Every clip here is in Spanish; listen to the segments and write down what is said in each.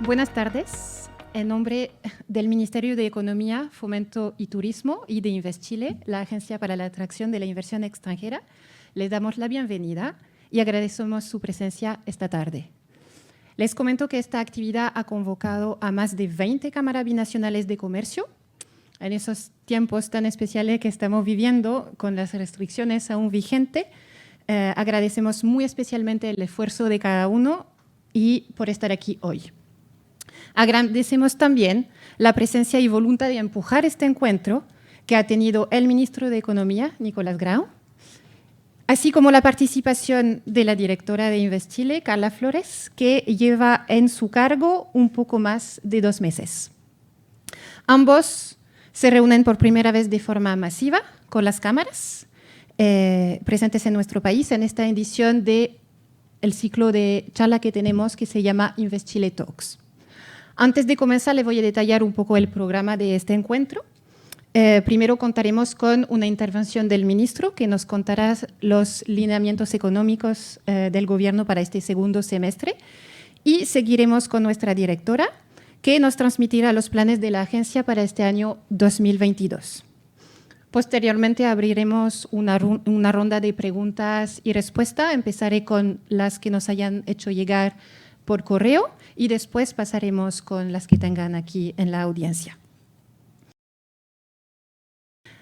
Buenas tardes. En nombre del Ministerio de Economía, Fomento y Turismo y de InvestChile, la Agencia para la Atracción de la Inversión Extranjera, les damos la bienvenida y agradecemos su presencia esta tarde. Les comento que esta actividad ha convocado a más de 20 cámaras binacionales de comercio. En esos tiempos tan especiales que estamos viviendo, con las restricciones aún vigentes, agradecemos muy especialmente el esfuerzo de cada uno y por estar aquí hoy. Agradecemos también la presencia y voluntad de empujar este encuentro que ha tenido el ministro de Economía, Nicolás Grau, así como la participación de la directora de InvestChile, Carla Flores, que lleva en su cargo un poco más de 2 meses. Ambos se reúnen por primera vez de forma masiva con las cámaras presentes en nuestro país en esta edición del ciclo de charla que tenemos que se llama InvestChile Talks. Antes de comenzar, les voy a detallar un poco el programa de este encuentro. Primero contaremos con una intervención del ministro que nos contará los lineamientos económicos del gobierno para este segundo semestre y seguiremos con nuestra directora que nos transmitirá los planes de la agencia para este año 2022. Posteriormente abriremos una ronda de preguntas y respuestas. Empezaré con las que nos hayan hecho llegar por correo y después pasaremos con las que tengan aquí en la audiencia.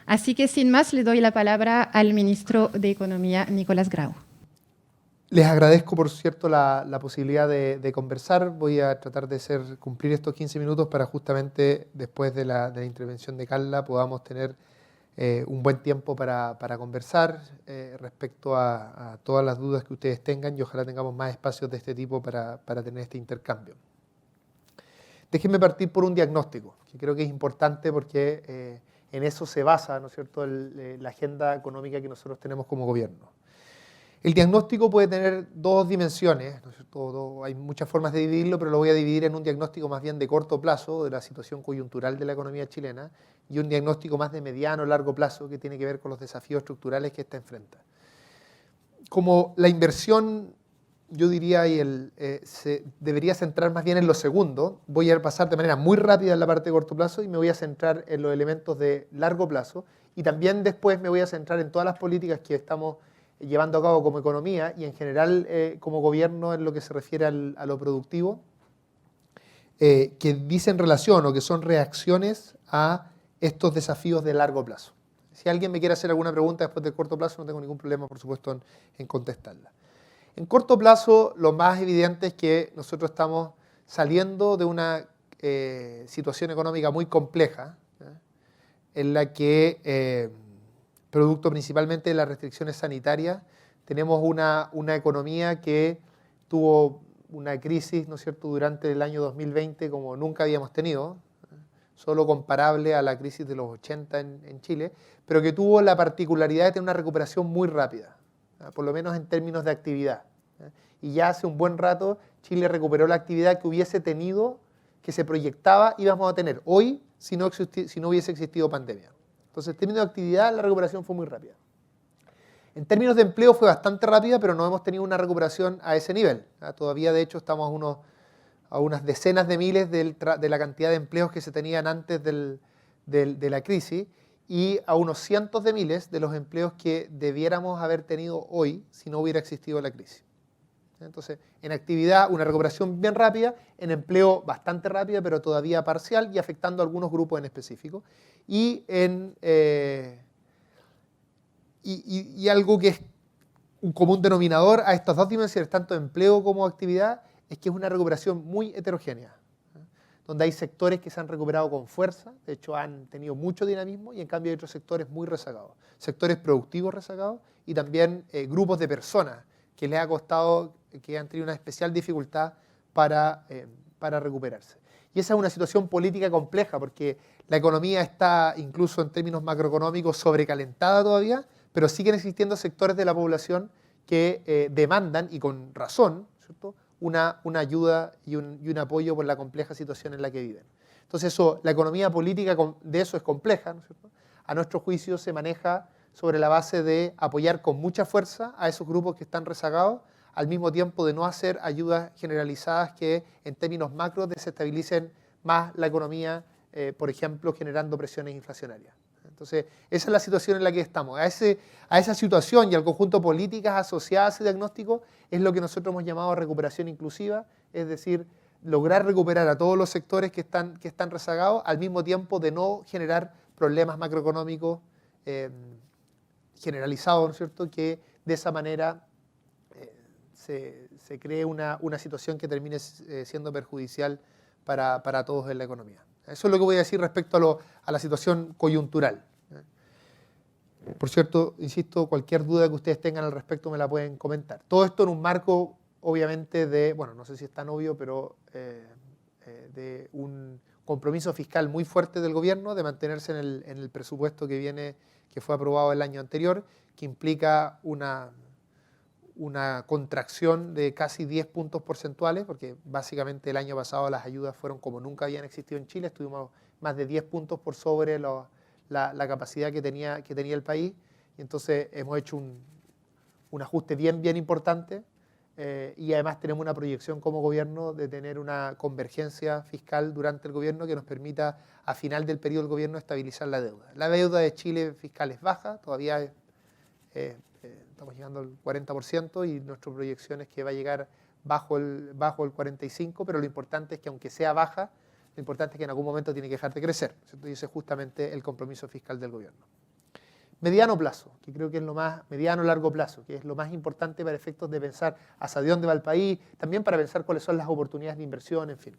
Así que sin más le doy la palabra al ministro de Economía, Nicolás Grau. Les agradezco, por cierto, la posibilidad de conversar. Voy a tratar de cumplir estos 15 minutos para justamente después de la intervención de Carla podamos tener un buen tiempo para conversar respecto a todas las dudas que ustedes tengan y ojalá tengamos más espacios de este tipo para tener este intercambio. Déjenme partir por un diagnóstico, que creo que es importante porque en eso se basa, ¿no es cierto?, la agenda económica que nosotros tenemos como gobierno. El diagnóstico puede tener 2 dimensiones, ¿no es cierto? Hay muchas formas de dividirlo, pero lo voy a dividir en un diagnóstico más bien de corto plazo de la situación coyuntural de la economía chilena y un diagnóstico más de mediano o largo plazo que tiene que ver con los desafíos estructurales que ésta enfrenta. Como la inversión, yo diría, se debería centrar más bien en lo segundo, voy a pasar de manera muy rápida en la parte de corto plazo y me voy a centrar en los elementos de largo plazo y también después me voy a centrar en todas las políticas que estamos llevando a cabo como economía y en general como gobierno en lo que se refiere a lo productivo, que dicen relación o que son reacciones a estos desafíos de largo plazo. Si alguien me quiere hacer alguna pregunta después del corto plazo, no tengo ningún problema, por supuesto, en contestarla. En corto plazo, lo más evidente es que nosotros estamos saliendo de una situación económica muy compleja, en la que producto principalmente de las restricciones sanitarias, tenemos una economía que tuvo una crisis, ¿no es cierto?, durante el año 2020 como nunca habíamos tenido, solo comparable a la crisis de los 80 en Chile, pero que tuvo la particularidad de tener una recuperación muy rápida, por lo menos en términos de actividad. Y ya hace un buen rato Chile recuperó la actividad que hubiese tenido, que se proyectaba íbamos a tener hoy si no hubiese existido pandemia. Entonces, en términos de actividad, la recuperación fue muy rápida. En términos de empleo fue bastante rápida, pero no hemos tenido una recuperación a ese nivel. Todavía, de hecho, estamos a unas decenas de miles de la cantidad de empleos que se tenían antes de la crisis y a unos cientos de miles de los empleos que debiéramos haber tenido hoy si no hubiera existido la crisis. Entonces, en actividad, una recuperación bien rápida, en empleo bastante rápida, pero todavía parcial y afectando a algunos grupos en específico. Y algo que es un común denominador a estas 2 dimensiones, tanto empleo como actividad, es que es una recuperación muy heterogénea, donde hay sectores que se han recuperado con fuerza, de hecho han tenido mucho dinamismo, y en cambio hay otros sectores muy rezagados, sectores productivos rezagados y también grupos de personas que les ha costado, que han tenido una especial dificultad para recuperarse. Y esa es una situación política compleja porque la economía está, incluso en términos macroeconómicos, sobrecalentada todavía, pero siguen existiendo sectores de la población que demandan, y con razón, ¿cierto?, una ayuda y un apoyo por la compleja situación en la que viven. Entonces, la economía política de eso es compleja, ¿no es cierto? A nuestro juicio se maneja sobre la base de apoyar con mucha fuerza a esos grupos que están rezagados, al mismo tiempo de no hacer ayudas generalizadas que en términos macros desestabilicen más la economía, por ejemplo, generando presiones inflacionarias. Entonces, esa es la situación en la que estamos. A esa situación y al conjunto de políticas asociadas a ese diagnóstico es lo que nosotros hemos llamado recuperación inclusiva, es decir, lograr recuperar a todos los sectores que están rezagados al mismo tiempo de no generar problemas macroeconómicos generalizados, ¿no es cierto?, que de esa manera se cree una situación que termine siendo perjudicial para todos en la economía. Eso es lo que voy a decir respecto a la situación coyuntural. Por cierto, insisto, cualquier duda que ustedes tengan al respecto me la pueden comentar. Todo esto en un marco, obviamente, bueno, no sé si es tan obvio, pero de un compromiso fiscal muy fuerte del gobierno de mantenerse en el presupuesto que fue aprobado el año anterior, que implica una contracción de casi 10 puntos porcentuales, porque básicamente el año pasado las ayudas fueron como nunca habían existido en Chile, estuvimos más de 10 puntos por sobre la capacidad que tenía el país, y entonces hemos hecho un ajuste bien importante, y además tenemos una proyección como gobierno de tener una convergencia fiscal durante el gobierno que nos permita a final del periodo del gobierno estabilizar la deuda. La deuda de Chile fiscal es baja, todavía estamos llegando al 40% y nuestra proyección es que va a llegar bajo el 45%, pero lo importante es que aunque sea baja, lo importante es que en algún momento tiene que dejar de crecer, ¿cierto? Y ese es justamente el compromiso fiscal del gobierno. Mediano plazo, que creo que es lo más, mediano-largo plazo, que es lo más importante para efectos de pensar hacia dónde va el país, también para pensar cuáles son las oportunidades de inversión, en fin.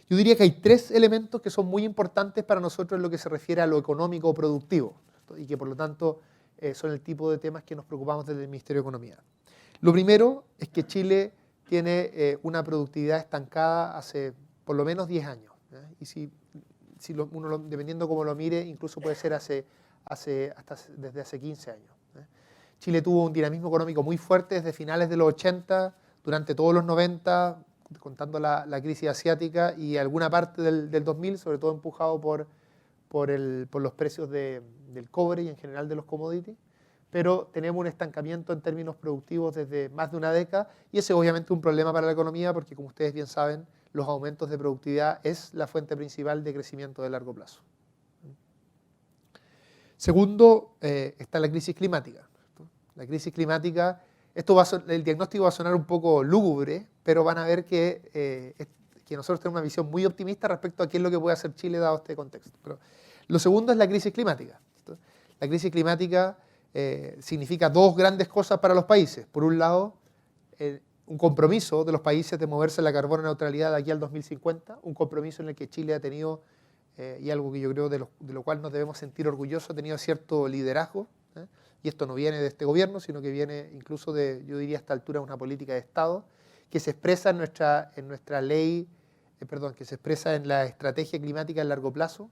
Yo diría que hay 3 elementos que son muy importantes para nosotros en lo que se refiere a lo económico o productivo, ¿cierto? Y que por lo tanto son el tipo de temas que nos preocupamos desde el Ministerio de Economía. Lo primero es que Chile tiene una productividad estancada hace por lo menos 10 años. Y si uno, dependiendo cómo lo mire, incluso puede ser desde hace 15 años. Chile tuvo un dinamismo económico muy fuerte desde finales de los 80, durante todos los 90, contando la crisis asiática, y alguna parte del 2000, sobre todo empujado por los precios del cobre y en general de los commodities, pero tenemos un estancamiento en términos productivos desde más de una década, y ese es obviamente un problema para la economía porque, como ustedes bien saben, los aumentos de productividad es la fuente principal de crecimiento de largo plazo. Segundo, está la crisis climática. La crisis climática, el diagnóstico va a sonar un poco lúgubre, pero van a ver que nosotros tenemos una visión muy optimista respecto a qué es lo que puede hacer Chile dado este contexto. Pero lo segundo es la crisis climática. La crisis climática significa 2 grandes cosas para los países. Por un lado, un compromiso de los países de moverse a la carbono neutralidad de aquí al 2050, un compromiso en el que Chile ha tenido, y algo que yo creo de lo cual nos debemos sentir orgullosos, ha tenido cierto liderazgo, y esto no viene de este gobierno, sino que viene incluso yo diría a esta altura, una política de Estado, que se expresa en nuestra ley, que se expresa en la estrategia climática a largo plazo,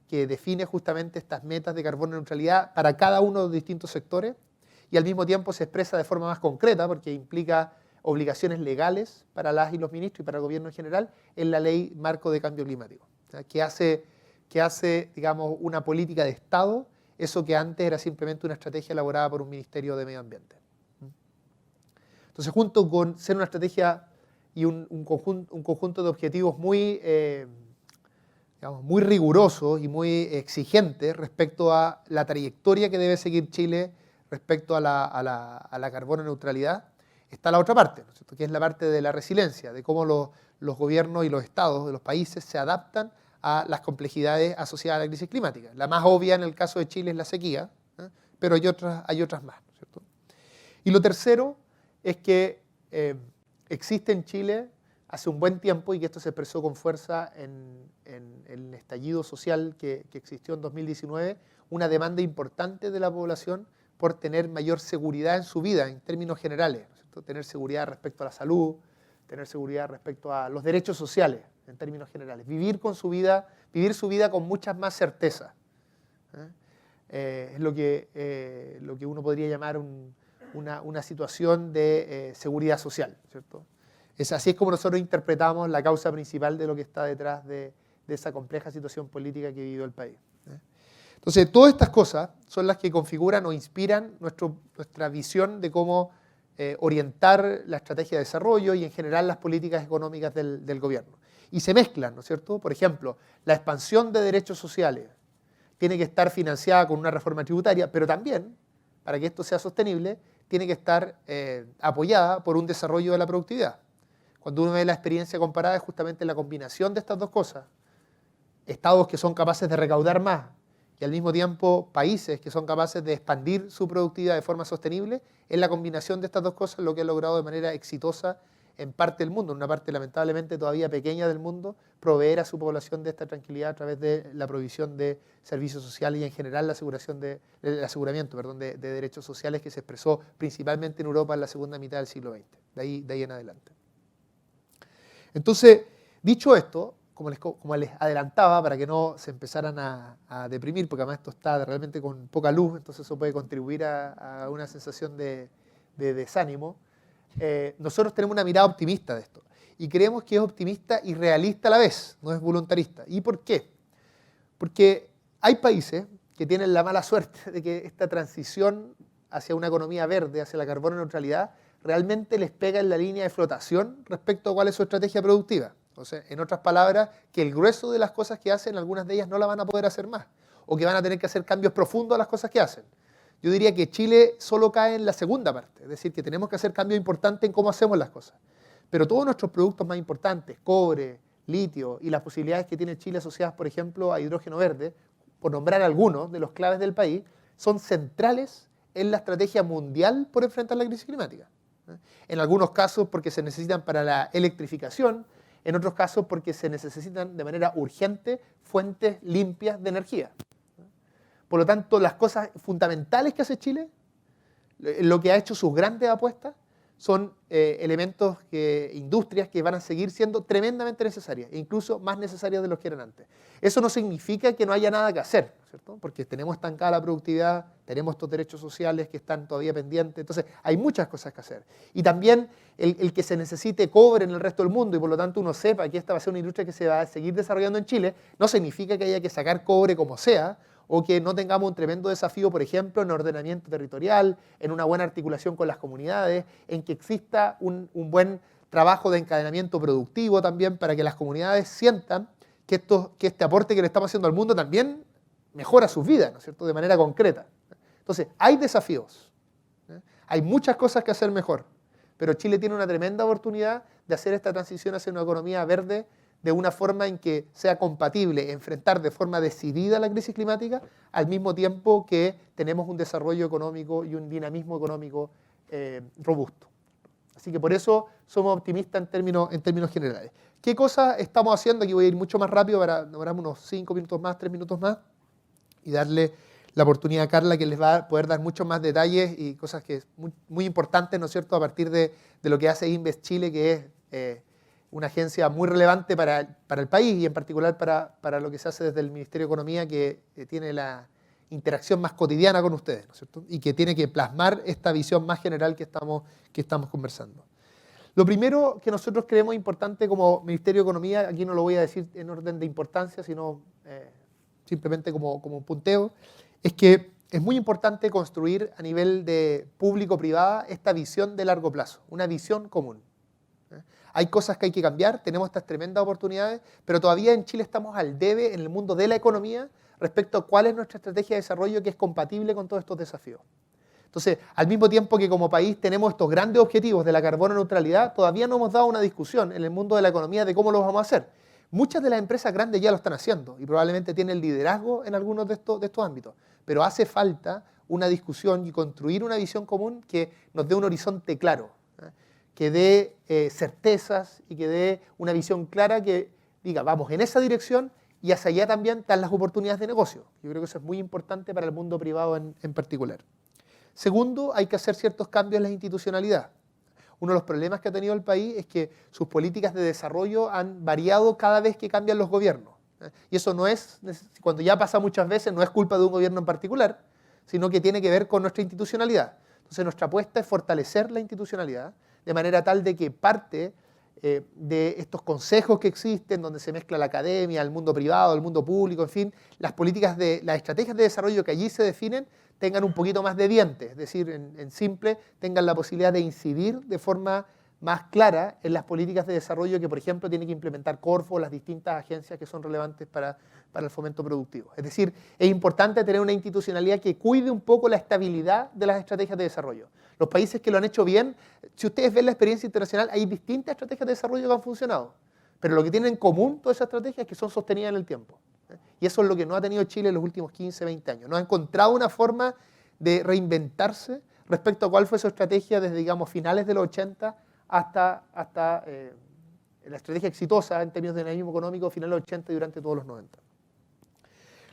que define justamente estas metas de carbono neutralidad para cada uno de los distintos sectores, y al mismo tiempo se expresa de forma más concreta, porque implica obligaciones legales para las y los ministros y para el gobierno en general, en la ley marco de cambio climático, que hace, digamos, una política de Estado, eso que antes era simplemente una estrategia elaborada por un Ministerio de Medio Ambiente. Entonces, junto con ser una estrategia y un conjunto de objetivos muy rigurosos y muy exigentes respecto a la trayectoria que debe seguir Chile respecto a la carbono neutralidad, está la otra parte, ¿no es cierto?, que es la parte de la resiliencia, de cómo los gobiernos y los estados de los países se adaptan a las complejidades asociadas a la crisis climática. La más obvia en el caso de Chile es la sequía, pero hay otras más, ¿no es cierto? Y lo tercero es que existe en Chile hace un buen tiempo, y que esto se expresó con fuerza en el estallido social que existió en 2019, una demanda importante de la población por tener mayor seguridad en su vida, en términos generales, ¿no es cierto? Tener seguridad respecto a la salud, tener seguridad respecto a los derechos sociales, en términos generales. Vivir su vida con muchas más certezas. Es lo que uno podría llamar una situación de seguridad social, ¿cierto? Así es como nosotros interpretamos la causa principal de lo que está detrás de esa compleja situación política que vivió el país. Entonces, todas estas cosas son las que configuran o inspiran nuestra visión de cómo orientar la estrategia de desarrollo y en general las políticas económicas del gobierno. Y se mezclan, ¿no es cierto? Por ejemplo, la expansión de derechos sociales tiene que estar financiada con una reforma tributaria, pero también, para que esto sea sostenible, tiene que estar apoyada por un desarrollo de la productividad. Cuando uno ve la experiencia comparada es justamente la combinación de estas dos cosas. Estados que son capaces de recaudar más y al mismo tiempo países que son capaces de expandir su productividad de forma sostenible, es la combinación de estas dos cosas lo que ha logrado de manera exitosa en parte del mundo, en una parte lamentablemente todavía pequeña del mundo, proveer a su población de esta tranquilidad a través de la provisión de servicios sociales y en general la el aseguramiento de derechos sociales que se expresó principalmente en Europa en la segunda mitad del siglo XX, de ahí en adelante. Entonces, dicho esto, como les adelantaba, para que no se empezaran a deprimir, porque además esto está realmente con poca luz, entonces eso puede contribuir a una sensación de desánimo, nosotros tenemos una mirada optimista de esto y creemos que es optimista y realista a la vez, no es voluntarista. ¿Y por qué? Porque hay países que tienen la mala suerte de que esta transición hacia una economía verde, hacia la carbono neutralidad, realmente les pega en la línea de flotación respecto a cuál es su estrategia productiva. O sea, en otras palabras, que el grueso de las cosas que hacen, algunas de ellas no la van a poder hacer más, o que van a tener que hacer cambios profundos a las cosas que hacen. Yo diría que Chile solo cae en la segunda parte, es decir, que tenemos que hacer cambios importantes en cómo hacemos las cosas. Pero todos nuestros productos más importantes, cobre, litio y las posibilidades que tiene Chile asociadas, por ejemplo, a hidrógeno verde, por nombrar algunos de los claves del país, son centrales en la estrategia mundial por enfrentar la crisis climática. En algunos casos porque se necesitan para la electrificación, en otros casos porque se necesitan de manera urgente fuentes limpias de energía. Por lo tanto, las cosas fundamentales que hace Chile, lo que ha hecho sus grandes apuestas, son elementos, industrias que van a seguir siendo tremendamente necesarias, e incluso más necesarias de los que eran antes. Eso no significa que no haya nada que hacer, ¿cierto? Porque tenemos estancada la productividad, tenemos estos derechos sociales que están todavía pendientes, entonces hay muchas cosas que hacer. Y también el que se necesite cobre en el resto del mundo y por lo tanto uno sepa que esta va a ser una industria que se va a seguir desarrollando en Chile, no significa que haya que sacar cobre como sea, o que no tengamos un tremendo desafío, por ejemplo, en ordenamiento territorial, en una buena articulación con las comunidades, en que exista un buen trabajo de encadenamiento productivo también para que las comunidades sientan que este aporte que le estamos haciendo al mundo también mejora sus vidas, ¿no es cierto?, de manera concreta. Entonces, hay desafíos, hay muchas cosas que hacer mejor, pero Chile tiene una tremenda oportunidad de hacer esta transición hacia una economía verde de una forma en que sea compatible enfrentar de forma decidida la crisis climática, al mismo tiempo que tenemos un desarrollo económico y un dinamismo económico robusto. Así que por eso somos optimistas en términos generales. ¿Qué cosas estamos haciendo? Aquí voy a ir mucho más rápido para demorarme unos 5 minutos más, 3 minutos más, y darle la oportunidad a Carla, que les va a poder dar muchos más detalles y cosas que es muy, muy importantes, ¿no es cierto?, a partir de lo que hace Invest Chile, que es una agencia muy relevante para el país y en particular para lo que se hace desde el Ministerio de Economía, que tiene la interacción más cotidiana con ustedes, ¿no es cierto?, y que tiene que plasmar esta visión más general que estamos conversando. Lo primero que nosotros creemos importante como Ministerio de Economía, aquí no lo voy a decir en orden de importancia, sino simplemente como punteo, es que es muy importante construir a nivel de público-privada esta visión de largo plazo, una visión común. Hay cosas que hay que cambiar, tenemos estas tremendas oportunidades, pero todavía en Chile estamos al debe en el mundo de la economía respecto a cuál es nuestra estrategia de desarrollo que es compatible con todos estos desafíos. Entonces, al mismo tiempo que como país tenemos estos grandes objetivos de la carbono neutralidad, todavía no hemos dado una discusión en el mundo de la economía de cómo lo vamos a hacer. Muchas de las empresas grandes ya lo están haciendo y probablemente tienen el liderazgo en algunos de estos ámbitos, pero hace falta una discusión y construir una visión común que nos dé un horizonte claro, que dé certezas y que dé una visión clara que diga, vamos en esa dirección y hacia allá también están las oportunidades de negocio. Yo creo que eso es muy importante para el mundo privado en particular. Segundo, hay que hacer ciertos cambios en la institucionalidad. Uno de los problemas que ha tenido el país es que sus políticas de desarrollo han variado cada vez que cambian los gobiernos. Y eso no es, cuando ya pasa muchas veces, no es culpa de un gobierno en particular, sino que tiene que ver con nuestra institucionalidad. Entonces nuestra apuesta es fortalecer la institucionalidad, de manera tal de que parte de estos consejos que existen, donde se mezcla la academia, el mundo privado, el mundo público, en fin, las estrategias de desarrollo que allí se definen, tengan un poquito más de dientes, es decir, en simple, tengan la posibilidad de incidir de forma más clara en las políticas de desarrollo que, por ejemplo, tiene que implementar Corfo o las distintas agencias que son relevantes para el fomento productivo. Es decir, es importante tener una institucionalidad que cuide un poco la estabilidad de las estrategias de desarrollo. Los países que lo han hecho bien, si ustedes ven la experiencia internacional, hay distintas estrategias de desarrollo que han funcionado, pero lo que tienen en común todas esas estrategias es que son sostenidas en el tiempo. Y eso es lo que no ha tenido Chile en los últimos 15, 20 años. No ha encontrado una forma de reinventarse respecto a cuál fue su estrategia desde, digamos, finales de los 80 hasta la estrategia exitosa en términos de dinamismo económico finales de los 80 y durante todos los 90.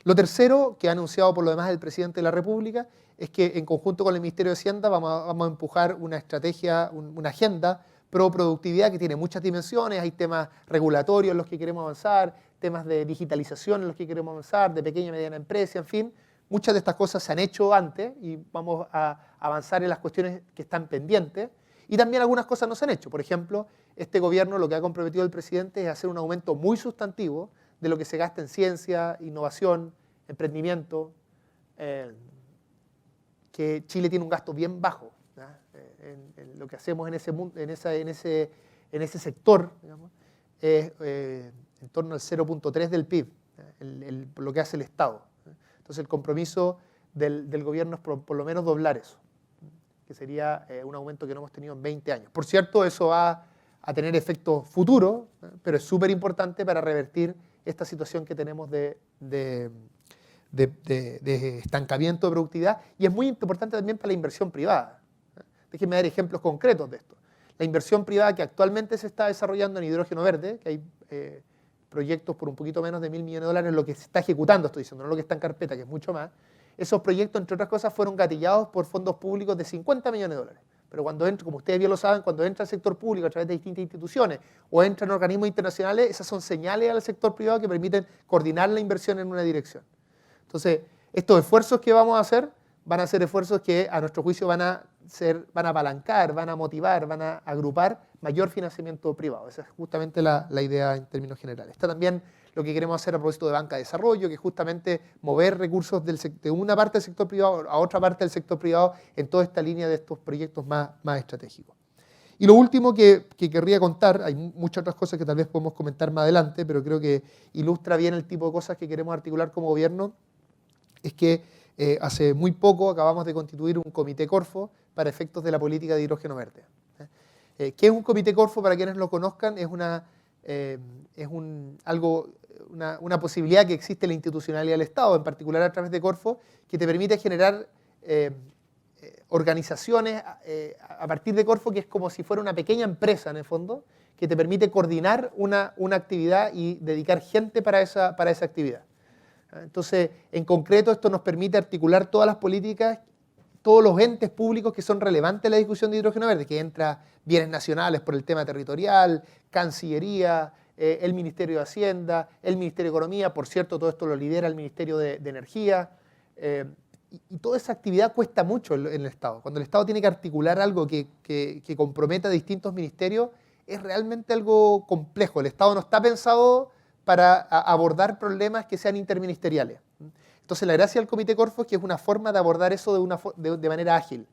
Lo tercero, que ha anunciado por lo demás el presidente de la República, es que en conjunto con el Ministerio de Hacienda vamos a empujar una estrategia, una agenda pro productividad que tiene muchas dimensiones. Hay temas regulatorios en los que queremos avanzar, temas de digitalización en los que queremos avanzar, de pequeña y mediana empresa, en fin. Muchas de estas cosas se han hecho antes y vamos a avanzar en las cuestiones que están pendientes. Y también algunas cosas no se han hecho. Por ejemplo, este gobierno lo que ha comprometido el presidente es hacer un aumento muy sustantivo de lo que se gasta en ciencia, innovación, emprendimiento, que Chile tiene un gasto bien bajo, ¿no? En lo que hacemos en ese sector, digamos, es en torno al 0.3 del PIB, lo que hace el Estado. Entonces el compromiso del gobierno es por lo menos doblar eso, que sería un aumento que no hemos tenido en 20 años. Por cierto, eso va a tener efectos futuros, pero es súper importante para revertir esta situación que tenemos de estancamiento de productividad, y es muy importante también para la inversión privada. Déjenme dar ejemplos concretos de esto. La inversión privada que actualmente se está desarrollando en hidrógeno verde, que hay proyectos por un poquito menos de $1.000 millones, lo que se está ejecutando, estoy diciendo, no lo que está en carpeta, que es mucho más. Esos proyectos, entre otras cosas, fueron gatillados por fondos públicos de $50 millones. Pero cuando entra, como ustedes bien lo saben, cuando entra el sector público a través de distintas instituciones o entran organismos internacionales, esas son señales al sector privado que permiten coordinar la inversión en una dirección. Entonces, estos esfuerzos que vamos a hacer van a ser esfuerzos que a nuestro juicio van a apalancar, van a motivar, van a agrupar mayor financiamiento privado. Esa es justamente la idea en términos generales. Está también lo que queremos hacer a propósito de banca de desarrollo, que es justamente mover recursos de una parte del sector privado a otra parte del sector privado en toda esta línea de estos proyectos más estratégicos. Y lo último que querría contar, hay muchas otras cosas que tal vez podemos comentar más adelante, pero creo que ilustra bien el tipo de cosas que queremos articular como gobierno, es que hace muy poco acabamos de constituir un comité Corfo para efectos de la política de hidrógeno verde. ¿Qué es un comité Corfo? Para quienes lo conozcan, es una posibilidad que existe en la institucionalidad del Estado, en particular a través de Corfo, que te permite generar organizaciones a partir de Corfo, que es como si fuera una pequeña empresa en el fondo, que te permite coordinar una actividad y dedicar gente para esa actividad. Entonces, en concreto, esto nos permite articular todas las políticas, todos los entes públicos que son relevantes en la discusión de hidrógeno verde, que entra bienes nacionales por el tema territorial, Cancillería, el Ministerio de Hacienda, el Ministerio de Economía, por cierto, todo esto lo lidera el Ministerio de Energía, y toda esa actividad cuesta mucho en el Estado. Cuando el Estado tiene que articular algo que comprometa a distintos ministerios, es realmente algo complejo. El Estado no está pensado para abordar problemas que sean interministeriales. Entonces, la gracia del Comité Corfo es que es una forma de abordar eso de manera ágil,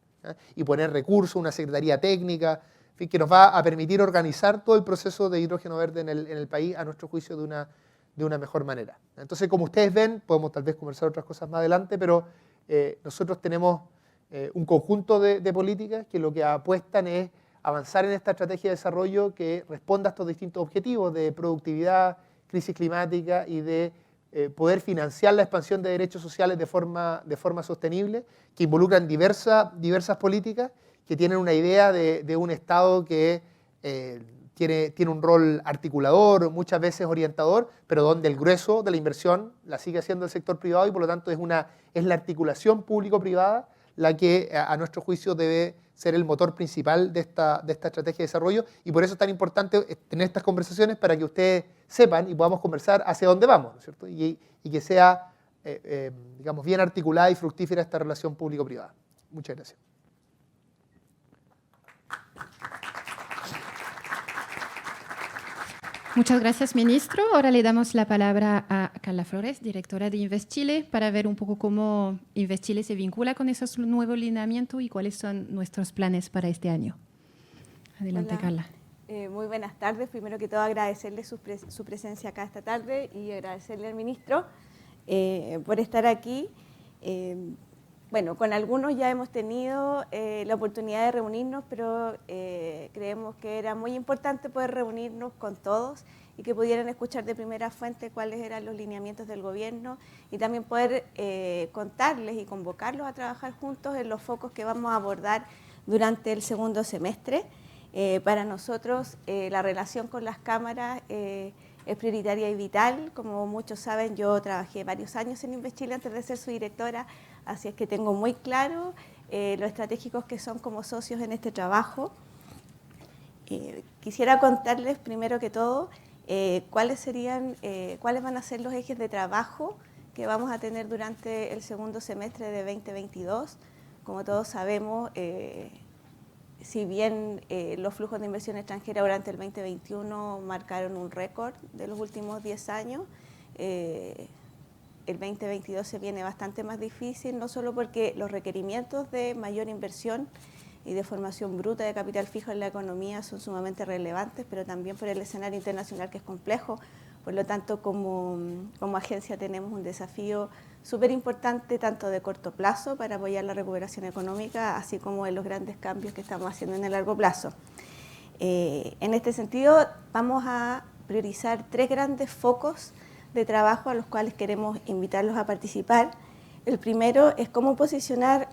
y poner recursos, una secretaría técnica, en fin, que nos va a permitir organizar todo el proceso de hidrógeno verde en el país, a nuestro juicio, de una mejor manera. Entonces, como ustedes ven, podemos tal vez conversar otras cosas más adelante, pero nosotros tenemos un conjunto de políticas que lo que apuestan es avanzar en esta estrategia de desarrollo que responda a estos distintos objetivos de productividad, crisis climática y de poder financiar la expansión de derechos sociales de forma sostenible, que involucran diversas políticas que tienen una idea de un Estado que tiene un rol articulador, muchas veces orientador, pero donde el grueso de la inversión la sigue haciendo el sector privado, y por lo tanto es la articulación público-privada la que a nuestro juicio debe ser el motor principal de esta estrategia de desarrollo, y por eso es tan importante tener estas conversaciones para que ustedes sepan y podamos conversar hacia dónde vamos, ¿no es cierto? Y que sea, digamos, bien articulada y fructífera esta relación público-privada. Muchas gracias. Muchas gracias, ministro. Ahora le damos la palabra a Carla Flores, directora de Invest Chile, para ver un poco cómo Invest Chile se vincula con esos nuevos lineamientos y cuáles son nuestros planes para este año. Adelante, Hola. Carla. Muy buenas tardes. Primero que todo, agradecerle su presencia acá esta tarde y agradecerle al ministro por estar aquí. Bueno, con algunos ya hemos tenido la oportunidad de reunirnos, pero creemos que era muy importante poder reunirnos con todos y que pudieran escuchar de primera fuente cuáles eran los lineamientos del gobierno y también poder contarles y convocarlos a trabajar juntos en los focos que vamos a abordar durante el segundo semestre. Para nosotros la relación con las cámaras es prioritaria y vital. Como muchos saben, yo trabajé varios años en Invest Chile antes de ser su directora, así es que tengo muy claro lo estratégicos que son como socios en este trabajo. Quisiera contarles primero que todo cuáles van a ser los ejes de trabajo que vamos a tener durante el segundo semestre de 2022. Como todos sabemos, si bien los flujos de inversión extranjera durante el 2021 marcaron un récord de los últimos 10 años, el 2022 se viene bastante más difícil, no solo porque los requerimientos de mayor inversión y de formación bruta de capital fijo en la economía son sumamente relevantes, pero también por el escenario internacional que es complejo. Por lo tanto, como agencia tenemos un desafío súper importante, tanto de corto plazo para apoyar la recuperación económica, así como en los grandes cambios que estamos haciendo en el largo plazo. En este sentido, vamos a priorizar 3 grandes focos de trabajo a los cuales queremos invitarlos a participar. El primero es cómo posicionar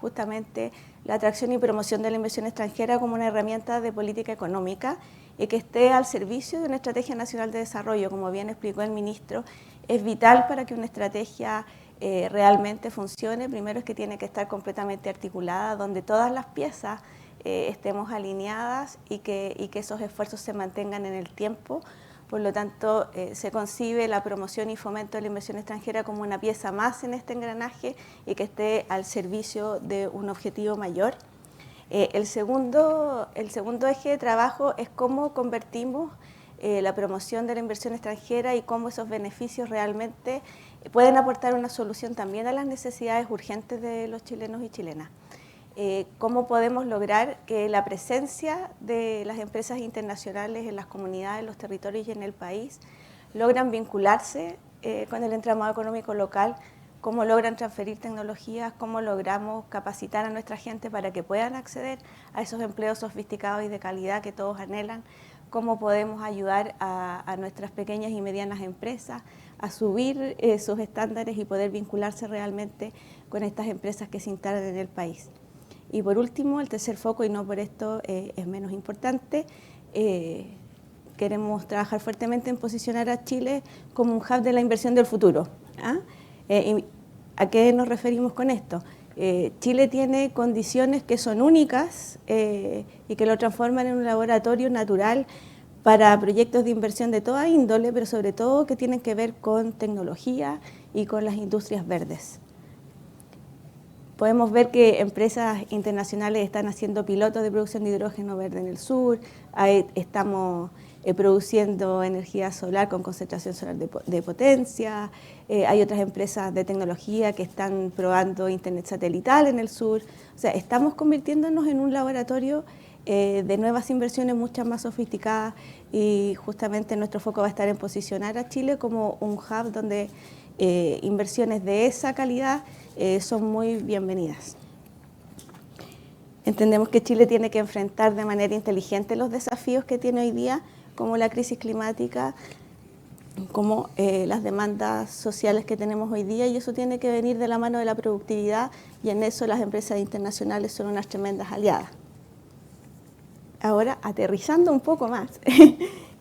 justamente la atracción y promoción de la inversión extranjera como una herramienta de política económica y que esté al servicio de una estrategia nacional de desarrollo. Como bien explicó el ministro, es vital para que una estrategia realmente funcione. Primero es que tiene que estar completamente articulada, donde todas las piezas estemos alineadas y que esos esfuerzos se mantengan en el tiempo. Por lo tanto, se concibe la promoción y fomento de la inversión extranjera como una pieza más en este engranaje y que esté al servicio de un objetivo mayor. El segundo eje de trabajo es cómo convertimos la promoción de la inversión extranjera y cómo esos beneficios realmente pueden aportar una solución también a las necesidades urgentes de los chilenos y chilenas. Cómo podemos lograr que la presencia de las empresas internacionales en las comunidades, en los territorios y en el país logran vincularse con el entramado económico local, cómo logran transferir tecnologías, cómo logramos capacitar a nuestra gente para que puedan acceder a esos empleos sofisticados y de calidad que todos anhelan, cómo podemos ayudar a nuestras pequeñas y medianas empresas a subir sus estándares y poder vincularse realmente con estas empresas que se instalan en el país. Y por último, el tercer foco, y no por esto es menos importante, queremos trabajar fuertemente en posicionar a Chile como un hub de la inversión del futuro. ¿A qué nos referimos con esto? Chile tiene condiciones que son únicas y que lo transforman en un laboratorio natural para proyectos de inversión de toda índole, pero sobre todo que tienen que ver con tecnología y con las industrias verdes. Podemos ver que empresas internacionales están haciendo pilotos de producción de hidrógeno verde en el sur, estamos produciendo energía solar con concentración solar de potencia, hay otras empresas de tecnología que están probando internet satelital en el sur. O sea, estamos convirtiéndonos en un laboratorio de nuevas inversiones muchas más sofisticadas y justamente nuestro foco va a estar en posicionar a Chile como un hub donde inversiones de esa calidad son muy bienvenidas. Entendemos que Chile tiene que enfrentar de manera inteligente los desafíos que tiene hoy día, como la crisis climática, como las demandas sociales que tenemos hoy día, y eso tiene que venir de la mano de la productividad, y en eso las empresas internacionales son unas tremendas aliadas. Ahora, aterrizando un poco más,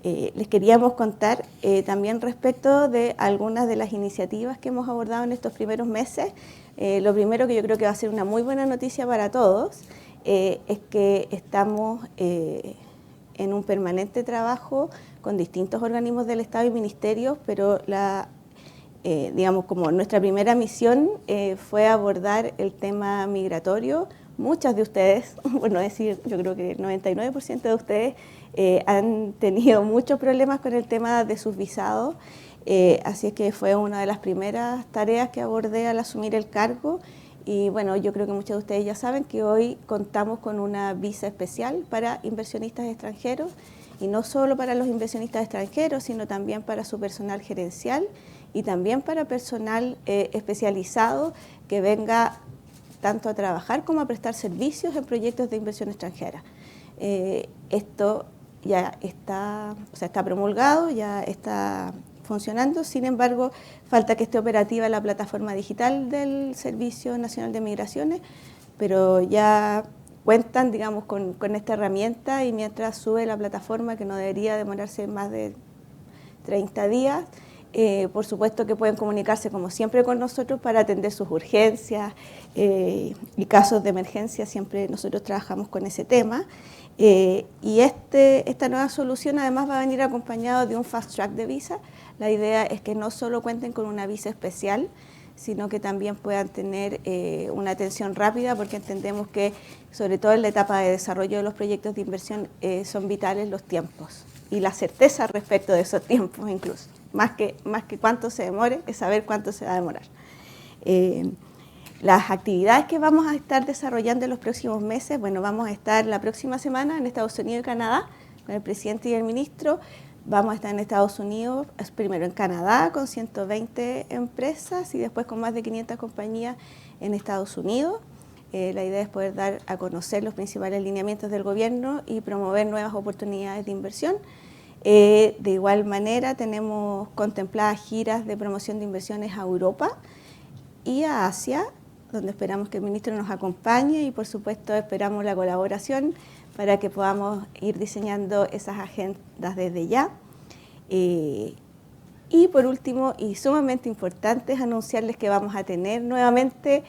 les queríamos contar también respecto de algunas de las iniciativas que hemos abordado en estos primeros meses. Lo primero, que yo creo que va a ser una muy buena noticia para todos, es que estamos en un permanente trabajo con distintos organismos del Estado y ministerios, pero digamos, como nuestra primera misión fue abordar el tema migratorio. Muchas de ustedes, por no decir, yo creo que el 99% de ustedes han tenido muchos problemas con el tema de sus visados, así es que fue una de las primeras tareas que abordé al asumir el cargo. Y bueno, yo creo que muchos de ustedes ya saben que hoy contamos con una visa especial para inversionistas extranjeros, y no solo para los inversionistas extranjeros, sino también para su personal gerencial y también para personal especializado que venga tanto a trabajar como a prestar servicios en proyectos de inversión extranjera. Esto ya está, está promulgado, ya está funcionando. Sin embargo, falta que esté operativa la plataforma digital del Servicio Nacional de Migraciones, pero ya cuentan, digamos, con esta herramienta, y mientras sube la plataforma, que no debería demorarse más de 30 días, por supuesto que pueden comunicarse como siempre con nosotros para atender sus urgencias y casos de emergencia. Siempre nosotros trabajamos con ese tema. Y esta nueva solución además va a venir acompañado de un fast track de visa. La idea es que no solo cuenten con una visa especial, sino que también puedan tener una atención rápida, porque entendemos que, sobre todo en la etapa de desarrollo de los proyectos de inversión, son vitales los tiempos y la certeza respecto de esos tiempos incluso. Más que cuánto se demore, es saber cuánto se va a demorar. Las actividades que vamos a estar desarrollando en los próximos meses, bueno, vamos a estar la próxima semana en Estados Unidos y Canadá con el presidente y el ministro. Vamos a estar en Estados Unidos, primero en Canadá con 120 empresas y después con más de 500 compañías en Estados Unidos. La idea es poder dar a conocer los principales lineamientos del gobierno y promover nuevas oportunidades de inversión. De igual manera, tenemos contempladas giras de promoción de inversiones a Europa y a Asia, donde esperamos que el ministro nos acompañe, y por supuesto esperamos la colaboración para que podamos ir diseñando esas agendas desde ya. Y por último, y sumamente importante, es anunciarles que vamos a tener nuevamente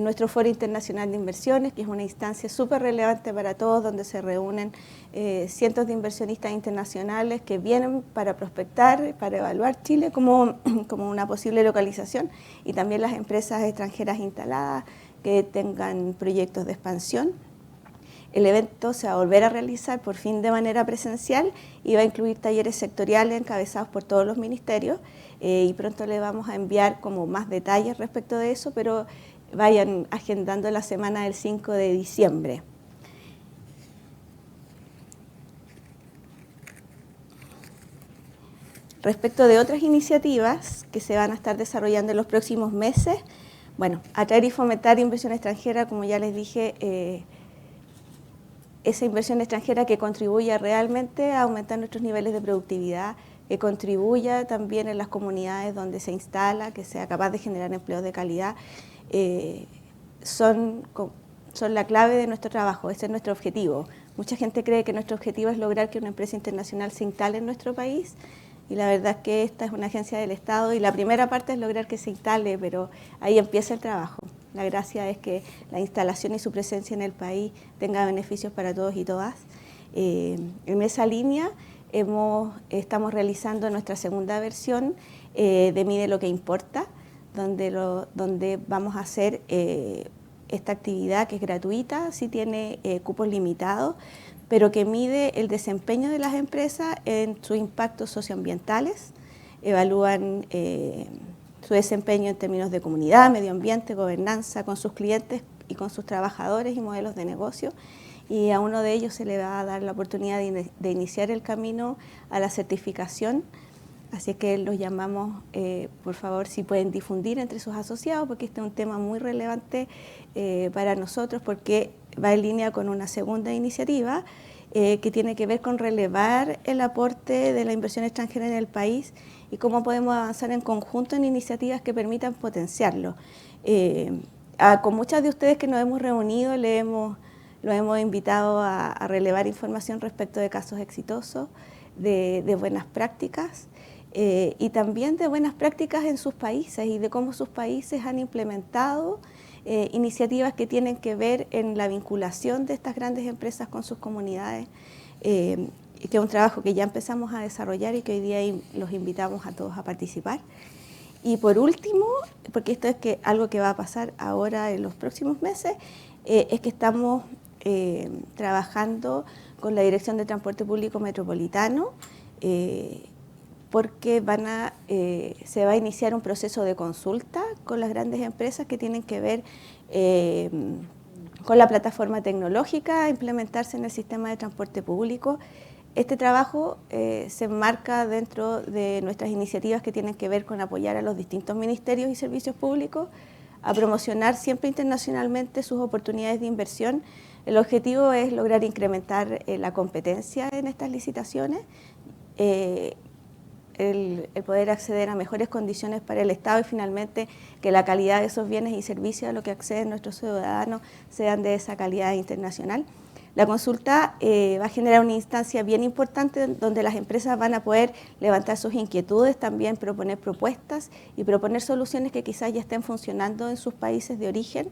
nuestro Foro Internacional de Inversiones, que es una instancia súper relevante para todos, donde se reúnen cientos de inversionistas internacionales que vienen para prospectar, para evaluar Chile como una posible localización, y también las empresas extranjeras instaladas que tengan proyectos de expansión. El evento se va a volver a realizar por fin de manera presencial y va a incluir talleres sectoriales encabezados por todos los ministerios, y pronto le vamos a enviar como más detalles respecto de eso, pero vayan agendando la semana del 5 de diciembre. Respecto de otras iniciativas que se van a estar desarrollando en los próximos meses, bueno, atraer y fomentar inversión extranjera, como ya les dije, esa inversión extranjera que contribuya realmente a aumentar nuestros niveles de productividad, que contribuya también en las comunidades donde se instala, que sea capaz de generar empleos de calidad, son la clave de nuestro trabajo. Ese es nuestro objetivo. Mucha gente cree que nuestro objetivo es lograr que una empresa internacional se instale en nuestro país, y la verdad es que esta es una agencia del Estado y la primera parte es lograr que se instale, pero ahí empieza el trabajo. La gracia es que la instalación y su presencia en el país tenga beneficios para todos y todas. En esa línea estamos realizando nuestra segunda versión de Mide lo que importa, donde vamos a hacer esta actividad que es gratuita, sí tiene cupos limitados, pero que mide el desempeño de las empresas en sus impactos socioambientales, evalúan su desempeño en términos de comunidad, medio ambiente, gobernanza, con sus clientes y con sus trabajadores y modelos de negocio, y a uno de ellos se le va a dar la oportunidad de iniciar el camino a la certificación. Así que los llamamos, por favor, si pueden difundir entre sus asociados, porque este es un tema muy relevante para nosotros, porque va en línea con una segunda iniciativa que tiene que ver con relevar el aporte de la inversión extranjera en el país y cómo podemos avanzar en conjunto en iniciativas que permitan potenciarlo. Con muchas de ustedes que nos hemos reunido, los hemos invitado a relevar información respecto de casos exitosos, de buenas prácticas, y también de buenas prácticas en sus países y de cómo sus países han implementado iniciativas que tienen que ver en la vinculación de estas grandes empresas con sus comunidades, que es un trabajo que ya empezamos a desarrollar y que hoy día los invitamos a todos a participar. Y por último, porque esto es algo que va a pasar ahora en los próximos meses, es que estamos trabajando con la Dirección de Transporte Público Metropolitano, porque se va a iniciar un proceso de consulta con las grandes empresas que tienen que ver con la plataforma tecnológica a implementarse en el sistema de transporte público. Este trabajo se enmarca dentro de nuestras iniciativas que tienen que ver con apoyar a los distintos ministerios y servicios públicos a promocionar siempre internacionalmente sus oportunidades de inversión. El objetivo es lograr incrementar la competencia en estas licitaciones, el poder acceder a mejores condiciones para el Estado y finalmente que la calidad de esos bienes y servicios a los que acceden nuestros ciudadanos sean de esa calidad internacional. La consulta va a generar una instancia bien importante donde las empresas van a poder levantar sus inquietudes, también proponer propuestas y proponer soluciones que quizás ya estén funcionando en sus países de origen.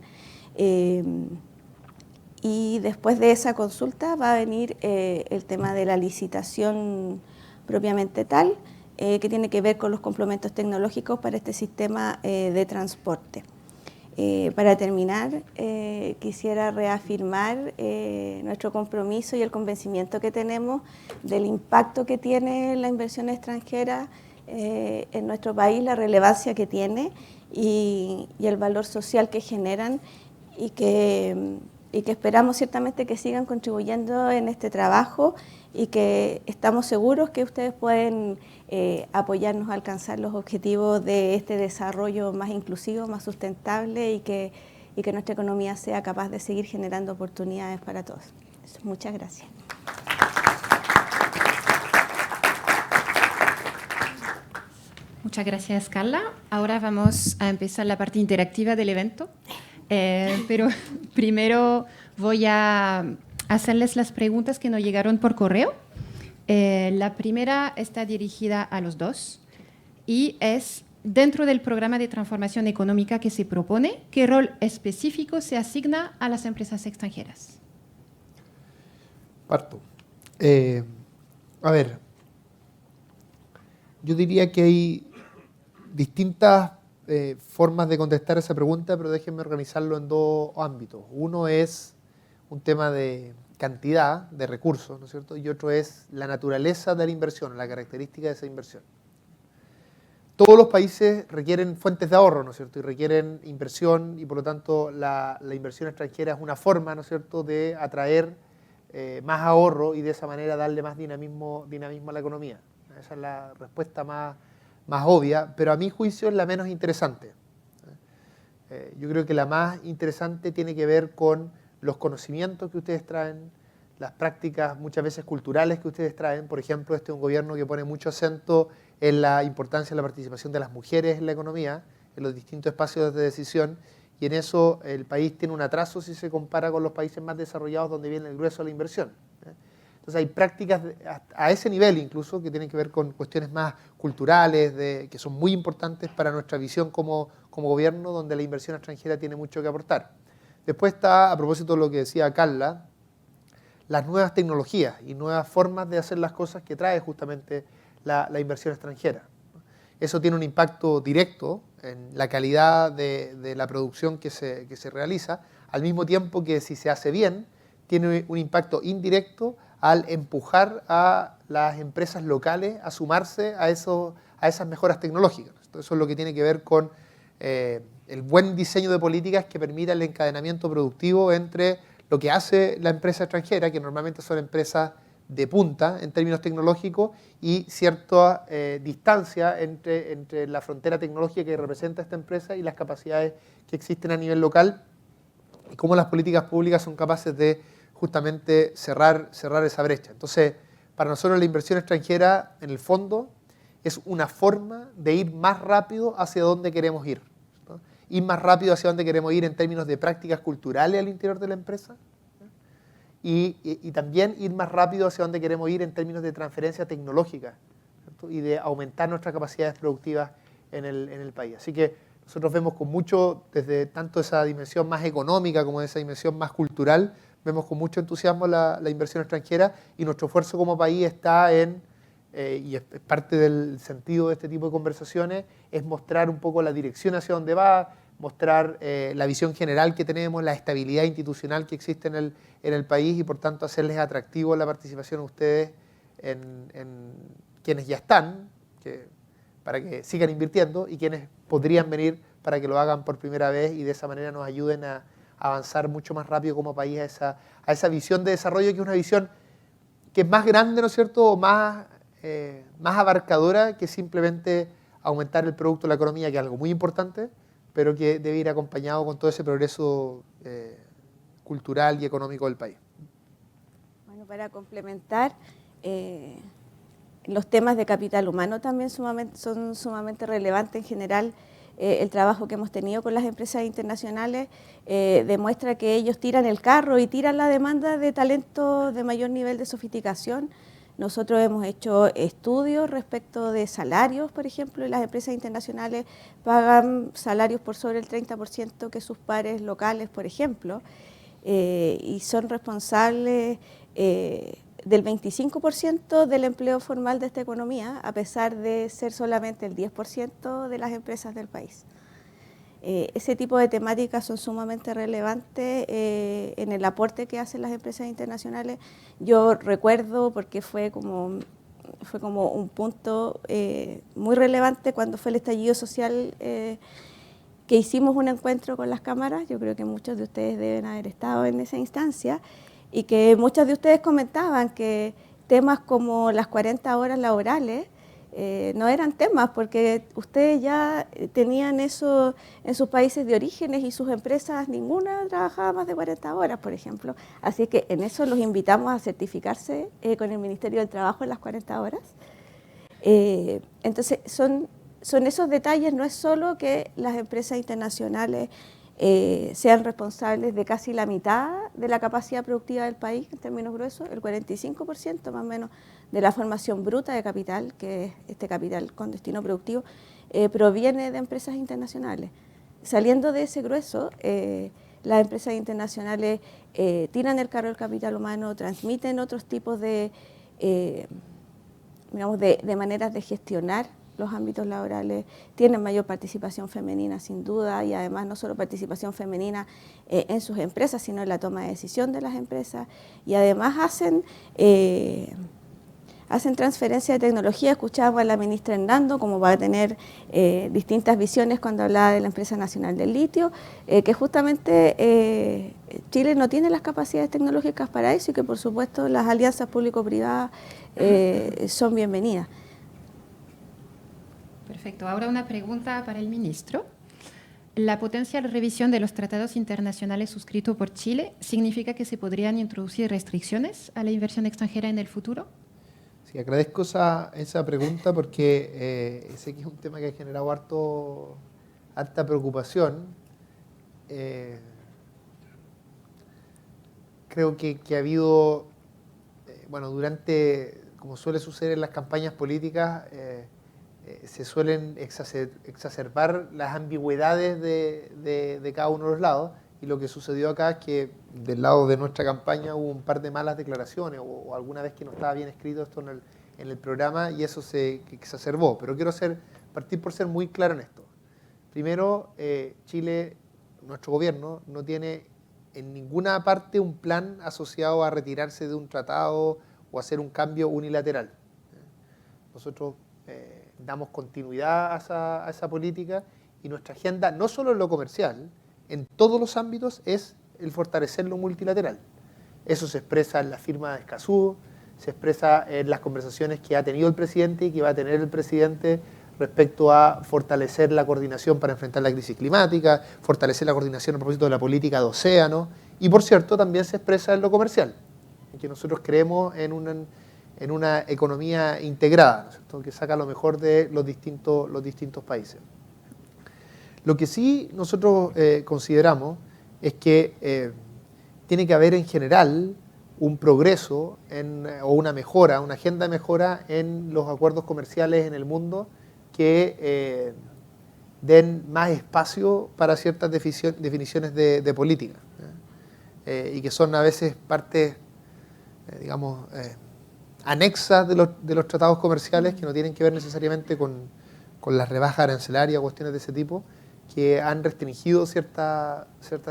Y después de esa consulta va a venir el tema de la licitación propiamente tal, que tiene que ver con los complementos tecnológicos para este sistema de transporte. Para terminar, quisiera reafirmar nuestro compromiso y el convencimiento que tenemos del impacto que tiene la inversión extranjera en nuestro país, la relevancia que tiene y el valor social que generan y que esperamos ciertamente que sigan contribuyendo en este trabajo y que estamos seguros que ustedes pueden apoyarnos a alcanzar los objetivos de este desarrollo más inclusivo, más sustentable y que nuestra economía sea capaz de seguir generando oportunidades para todos. Muchas gracias. Muchas gracias, Carla. Ahora vamos a empezar la parte interactiva del evento, pero primero voy a hacerles las preguntas que nos llegaron por correo. La primera está dirigida a los dos y es, dentro del programa de transformación económica que se propone, ¿qué rol específico se asigna a las empresas extranjeras? Parto. A ver, yo diría que hay distintas formas de contestar esa pregunta, pero déjenme organizarlo en dos ámbitos. Uno es un tema de cantidad de recursos, ¿no es cierto? Y otro es la naturaleza de la inversión, la característica de esa inversión. Todos los países requieren fuentes de ahorro, ¿no es cierto? Y requieren inversión y por lo tanto la inversión extranjera es una forma, ¿no es cierto?, de atraer más ahorro y de esa manera darle más dinamismo a la economía. Esa es la respuesta más obvia, pero a mi juicio es la menos interesante. Yo creo que la más interesante tiene que ver con los conocimientos que ustedes traen, las prácticas muchas veces culturales que ustedes traen. Por ejemplo, este es un gobierno que pone mucho acento en la importancia de la participación de las mujeres en la economía, en los distintos espacios de decisión, y en eso el país tiene un atraso si se compara con los países más desarrollados donde viene el grueso de la inversión. Entonces hay prácticas a ese nivel incluso que tienen que ver con cuestiones más culturales, que son muy importantes para nuestra visión como gobierno, donde la inversión extranjera tiene mucho que aportar. Después está, a propósito de lo que decía Carla, las nuevas tecnologías y nuevas formas de hacer las cosas que trae justamente la inversión extranjera. Eso tiene un impacto directo en la calidad de la producción que se realiza, al mismo tiempo que si se hace bien, tiene un impacto indirecto al empujar a las empresas locales a sumarse a esas mejoras tecnológicas. Eso es lo que tiene que ver con el buen diseño de políticas que permita el encadenamiento productivo entre lo que hace la empresa extranjera, que normalmente son empresas de punta en términos tecnológicos, y cierta distancia entre la frontera tecnológica que representa esta empresa y las capacidades que existen a nivel local, y cómo las políticas públicas son capaces de justamente cerrar esa brecha. Entonces, para nosotros la inversión extranjera, en el fondo, es una forma de ir más rápido hacia donde queremos ir, ¿no? Ir más rápido hacia donde queremos ir en términos de prácticas culturales al interior de la empresa, ¿no? Y también ir más rápido hacia donde queremos ir en términos de transferencia tecnológica, ¿cierto? Y de aumentar nuestras capacidades productivas en el país. Así que nosotros vemos con mucho, desde tanto esa dimensión más económica como esa dimensión más cultural, vemos con mucho entusiasmo la inversión extranjera, y nuestro esfuerzo como país está en, y es parte del sentido de este tipo de conversaciones, es mostrar un poco la dirección hacia donde va, mostrar la visión general que tenemos, la estabilidad institucional que existe en el país y por tanto hacerles atractivo la participación a ustedes en quienes ya están, para que sigan invirtiendo, y quienes podrían venir para que lo hagan por primera vez y de esa manera nos ayuden a avanzar mucho más rápido como país a esa visión de desarrollo, que es una visión que es más grande, ¿no es cierto?, o más abarcadora que simplemente aumentar el producto de la economía, que es algo muy importante, pero que debe ir acompañado con todo ese progreso cultural y económico del país. Bueno, para complementar, los temas de capital humano también son sumamente relevantes en general. El trabajo que hemos tenido con las empresas internacionales demuestra que ellos tiran el carro y tiran la demanda de talento de mayor nivel de sofisticación. Nosotros hemos hecho estudios respecto de salarios, por ejemplo, y las empresas internacionales pagan salarios por sobre el 30% que sus pares locales, por ejemplo, y son responsables del 25% del empleo formal de esta economía, a pesar de ser solamente el 10% de las empresas del país. Ese tipo de temáticas son sumamente relevantes en el aporte que hacen las empresas internacionales. Yo recuerdo, porque fue como un punto muy relevante cuando fue el estallido social, que hicimos un encuentro con las cámaras. Yo creo que muchos de ustedes deben haber estado en esa instancia, y que muchos de ustedes comentaban que temas como las 40 horas laborales no eran temas, porque ustedes ya tenían eso en sus países de orígenes y sus empresas ninguna trabajaba más de 40 horas, por ejemplo. Así que en eso los invitamos a certificarse con el Ministerio del Trabajo en las 40 horas. Entonces son esos detalles, no es solo que las empresas internacionales sean responsables de casi la mitad de la capacidad productiva del país, en términos gruesos, el 45% más o menos de la formación bruta de capital, que es este capital con destino productivo, proviene de empresas internacionales. Saliendo de ese grueso, las empresas internacionales tiran el carro del capital humano, transmiten otros tipos de maneras de gestionar los ámbitos laborales, tienen mayor participación femenina sin duda, y además no solo participación femenina en sus empresas, sino en la toma de decisión de las empresas, y además hacen transferencia de tecnología. Escuchábamos a la ministra Hernando como va a tener distintas visiones cuando hablaba de la Empresa Nacional del Litio, que justamente Chile no tiene las capacidades tecnológicas para eso, y que por supuesto las alianzas público-privadas son bienvenidas. Perfecto. Ahora una pregunta para el ministro. ¿La potencial revisión de los tratados internacionales suscritos por Chile significa que se podrían introducir restricciones a la inversión extranjera en el futuro? Sí, agradezco esa pregunta porque sé que es un tema que ha generado harta preocupación. Creo que ha habido, como suele suceder en las campañas políticas, se suelen exacerbar las ambigüedades de cada uno de los lados, y lo que sucedió acá es que del lado de nuestra campaña hubo un par de malas declaraciones o alguna vez que no estaba bien escrito esto en el programa, y eso se exacerbó. Pero quiero partir por ser muy claro en esto. Primero, Chile, nuestro gobierno, no tiene en ninguna parte un plan asociado a retirarse de un tratado o hacer un cambio unilateral. Nosotros damos continuidad a esa política, y nuestra agenda, no solo en lo comercial, en todos los ámbitos, es el fortalecer lo multilateral. Eso se expresa en la firma de Escazú, se expresa en las conversaciones que ha tenido el presidente y que va a tener el presidente respecto a fortalecer la coordinación para enfrentar la crisis climática, fortalecer la coordinación a propósito de la política de océano, y por cierto también se expresa en lo comercial, en que nosotros creemos en una economía integrada, ¿no es cierto?, que saca lo mejor de los distintos países. Lo que sí nosotros consideramos es que tiene que haber en general un progreso o una mejora, una agenda de mejora en los acuerdos comerciales en el mundo que den más espacio para ciertas definiciones de política, y que son a veces partes, anexas de los tratados comerciales, que no tienen que ver necesariamente con las rebajas arancelarias o cuestiones de ese tipo, que han restringido ciertas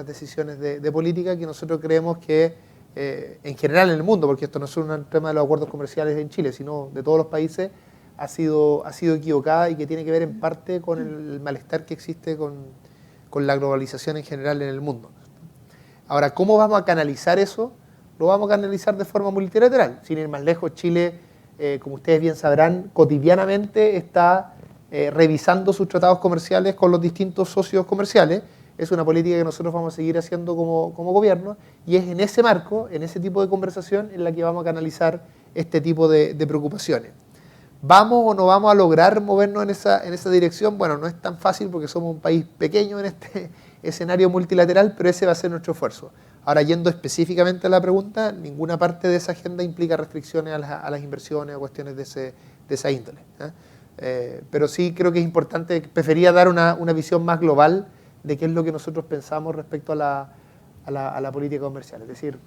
decisiones de política que nosotros creemos que en general en el mundo, porque esto no es un tema de los acuerdos comerciales en Chile, sino de todos los países, ha sido equivocada y que tiene que ver en parte con el malestar que existe con la globalización en general en el mundo. Ahora, ¿cómo vamos a canalizar eso? Lo vamos a canalizar de forma multilateral. Sin ir más lejos, Chile, como ustedes bien sabrán, cotidianamente está revisando sus tratados comerciales con los distintos socios comerciales. Es una política que nosotros vamos a seguir haciendo como gobierno y es en ese marco, en ese tipo de conversación, en la que vamos a canalizar este tipo de preocupaciones. ¿Vamos o no vamos a lograr movernos en esa dirección? Bueno, no es tan fácil porque somos un país pequeño en este escenario multilateral, pero ese va a ser nuestro esfuerzo. Ahora, yendo específicamente a la pregunta, ninguna parte de esa agenda implica restricciones a las inversiones o cuestiones de esa índole. Pero sí creo que es importante, prefería dar una visión más global de qué es lo que nosotros pensamos respecto a la política comercial. Es decir,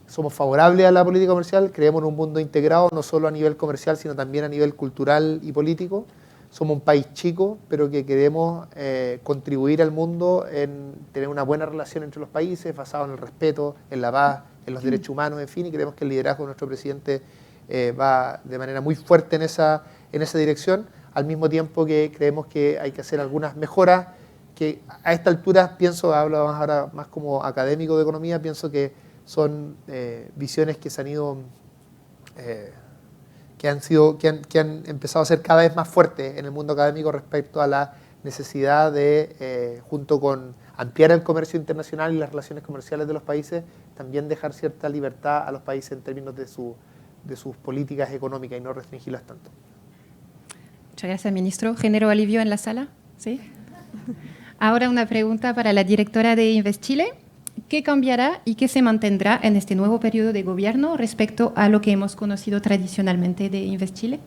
somos favorables a la política comercial, creemos en un mundo integrado, no solo a nivel comercial, sino también a nivel cultural y político. Somos un país chico, pero que queremos contribuir al mundo en tener una buena relación entre los países, basado en el respeto, en la paz, en los derechos humanos, en fin, y creemos que el liderazgo de nuestro presidente va de manera muy fuerte en esa dirección, al mismo tiempo que creemos que hay que hacer algunas mejoras que a esta altura pienso, hablo ahora más como académico de economía, pienso que son visiones que se han ido, que han empezado a ser cada vez más fuertes en el mundo académico respecto a la necesidad de, junto con ampliar el comercio internacional y las relaciones comerciales de los países, también dejar cierta libertad a los países en términos de sus políticas económicas y no restringirlas tanto. Muchas gracias, ministro. ¿Genero alivio en la sala? ¿Sí? Ahora una pregunta para la directora de Invest Chile. ¿Qué cambiará y qué se mantendrá en este nuevo periodo de gobierno respecto a lo que hemos conocido tradicionalmente de Invest Chile?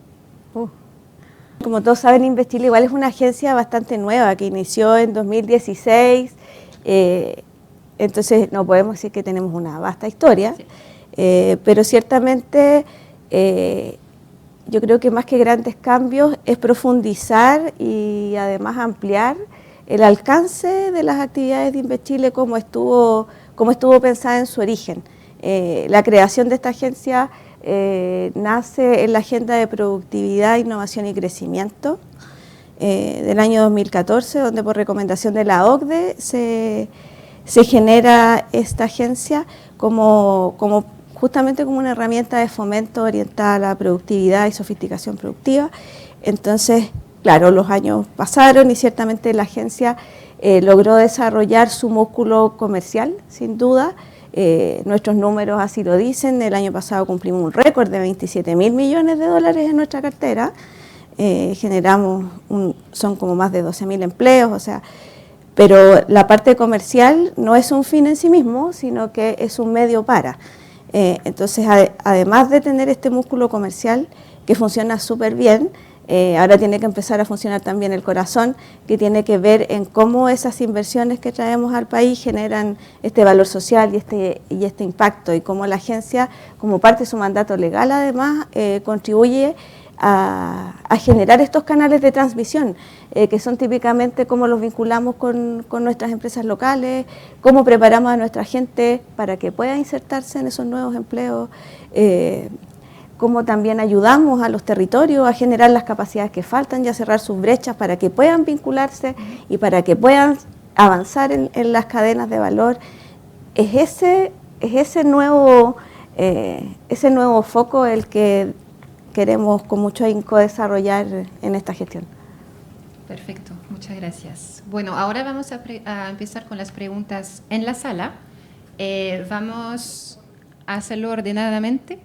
Como todos saben, Invest Chile igual es una agencia bastante nueva que inició en 2016, entonces no podemos decir que tenemos una vasta historia, sí. Pero ciertamente yo creo que más que grandes cambios es profundizar y además ampliar el alcance de las actividades de Invest Chile como estuvo pensada en su origen. La creación de esta agencia nace en la Agenda de Productividad, Innovación y Crecimiento del año 2014, donde por recomendación de la OCDE se genera esta agencia justamente como una herramienta de fomento orientada a la productividad y sofisticación productiva. Entonces, claro, los años pasaron y ciertamente la agencia logró desarrollar su músculo comercial, sin duda. Nuestros números así lo dicen. El año pasado cumplimos un récord de 27.000 millones de dólares en nuestra cartera. Generamos, son como más de 12.000 empleos, o sea, pero la parte comercial no es un fin en sí mismo, sino que es un medio para. Entonces, además de tener este músculo comercial que funciona súper bien, ahora tiene que empezar a funcionar también el corazón, que tiene que ver en cómo esas inversiones que traemos al país generan este valor social y este impacto, y cómo la agencia, como parte de su mandato legal además, contribuye a generar estos canales de transmisión, que son típicamente cómo los vinculamos con nuestras empresas locales, cómo preparamos a nuestra gente para que pueda insertarse en esos nuevos empleos, cómo también ayudamos a los territorios a generar las capacidades que faltan y a cerrar sus brechas para que puedan vincularse y para que puedan avanzar en las cadenas de valor. Es ese nuevo foco el que queremos con mucho ahínco desarrollar en esta gestión. Perfecto, muchas gracias. Bueno, ahora vamos a empezar con las preguntas en la sala. Vamos a hacerlo ordenadamente.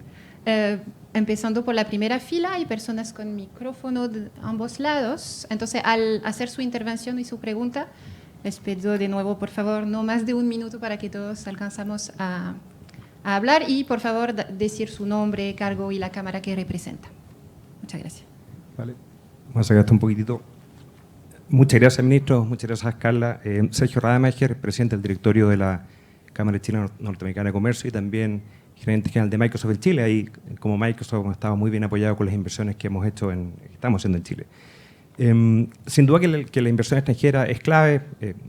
Empezando por la primera fila, hay personas con micrófono de ambos lados. Entonces, al hacer su intervención y su pregunta, les pido de nuevo, por favor, no más de un minuto para que todos alcanzamos a hablar, y por favor decir su nombre, cargo y la cámara que representa. Muchas gracias. Vale, vamos a sacar esto un poquitito. Muchas gracias, ministro. Muchas gracias, Carla. Sergio Rademacher, presidente del directorio de la Cámara Chilena Norteamericana de Comercio y también gerente general de Microsoft en Chile. Ahí, como Microsoft, hemos estado muy bien apoyado con las inversiones que hemos hecho, estamos haciendo en Chile. Sin duda que la inversión extranjera es clave.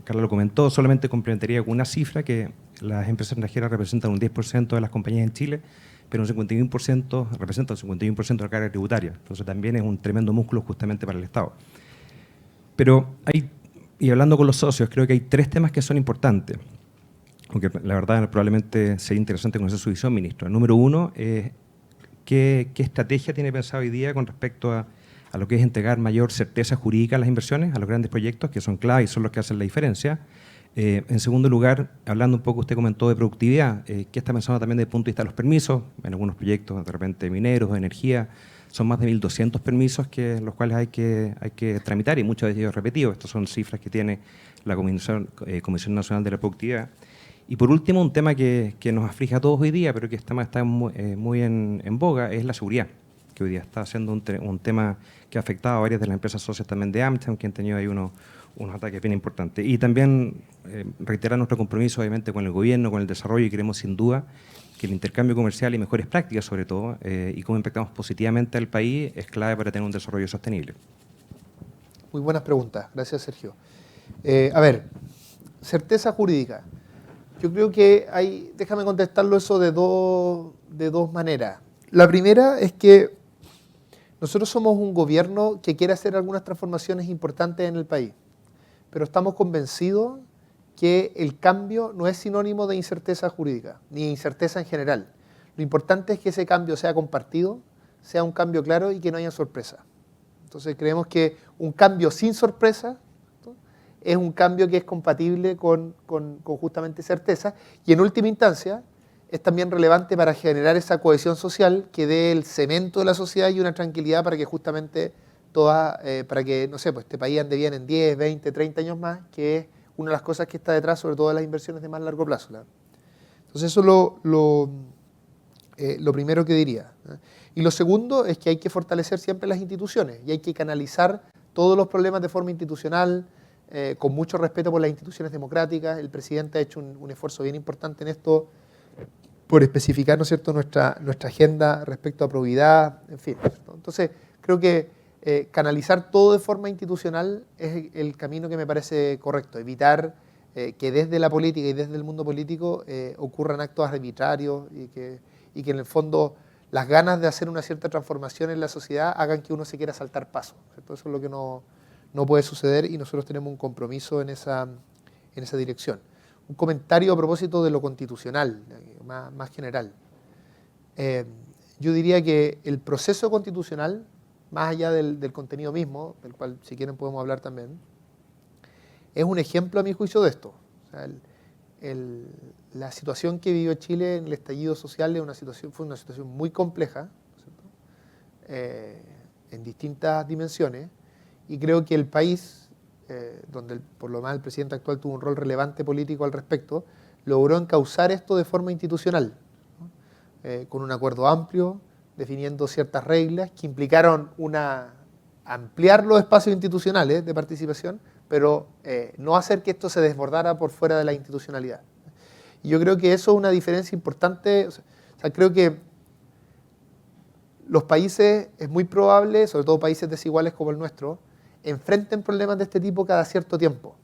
Carla lo comentó, solamente complementaría con una cifra que las empresas extranjeras representan un 10% de las compañías en Chile, pero un 51% representan un 51% de la carga tributaria. Entonces también es un tremendo músculo justamente para el Estado. Pero y hablando con los socios, creo que hay 3 temas que son importantes, aunque la verdad probablemente sería interesante conocer su visión, ministro. El número 1 es ¿qué estrategia tiene pensado hoy día con respecto a lo que es entregar mayor certeza jurídica a las inversiones, a los grandes proyectos que son clave y son los que hacen la diferencia? En segundo lugar, hablando un poco, usted comentó de productividad, ¿qué está pensando también desde el punto de vista de los permisos? En algunos proyectos, de repente mineros, de energía, son más de 1.200 permisos los cuales hay que tramitar y muchos de ellos repetidos. Estas son cifras que tiene la Comisión Nacional de la Productividad. Y por último, un tema que nos aflige a todos hoy día, pero que está muy en boga, es la seguridad, que hoy día está siendo un tema que ha afectado a varias de las empresas socias también de AmCham, que han tenido ahí unos ataques bien importantes. Y también reiterar nuestro compromiso, obviamente, con el gobierno, con el desarrollo, y queremos sin duda que el intercambio comercial y mejores prácticas, sobre todo, y cómo impactamos positivamente al país, es clave para tener un desarrollo sostenible. Muy buenas preguntas. Gracias, Sergio. A ver, certeza jurídica. Yo creo que déjame contestarlo eso de dos maneras. La primera es que nosotros somos un gobierno que quiere hacer algunas transformaciones importantes en el país, pero estamos convencidos que el cambio no es sinónimo de incerteza jurídica, ni incerteza en general. Lo importante es que ese cambio sea compartido, sea un cambio claro y que no haya sorpresa. Entonces creemos que un cambio sin sorpresa, ¿no?, es un cambio que es compatible con justamente certeza, y en última instancia es también relevante para generar esa cohesión social que dé el cemento de la sociedad y una tranquilidad para que justamente para que, no sé, pues este país ande bien en 10, 20, 30 años más, que es una de las cosas que está detrás, sobre todo de las inversiones de más largo plazo. Entonces eso es lo primero que diría. Y lo segundo es que hay que fortalecer siempre las instituciones y hay que canalizar todos los problemas de forma institucional, con mucho respeto por las instituciones democráticas. El presidente ha hecho un esfuerzo bien importante en esto, por especificar, ¿no es cierto?, nuestra agenda respecto a probidad, en fin. Entonces, creo que canalizar todo de forma institucional es el camino que me parece correcto, evitar que desde la política y desde el mundo político ocurran actos arbitrarios y que en el fondo las ganas de hacer una cierta transformación en la sociedad hagan que uno se quiera saltar pasos. Eso es lo que no puede suceder y nosotros tenemos un compromiso en esa dirección. Un comentario a propósito de lo constitucional, más general. Yo diría que el proceso constitucional, más allá del contenido mismo, del cual si quieren podemos hablar también, es un ejemplo a mi juicio de esto. O sea, la situación que vivió Chile en el estallido social fue una situación muy compleja, ¿no es cierto?, en distintas dimensiones, y creo que el país, donde por lo más el presidente actual tuvo un rol relevante político al respecto, logró encauzar esto de forma institucional, ¿no?, con un acuerdo amplio, definiendo ciertas reglas que implicaron ampliar los espacios institucionales de participación, pero no hacer que esto se desbordara por fuera de la institucionalidad. Y yo creo que eso es una diferencia importante. O sea, creo que los países, es muy probable, sobre todo países desiguales como el nuestro, enfrenten problemas de este tipo cada cierto tiempo.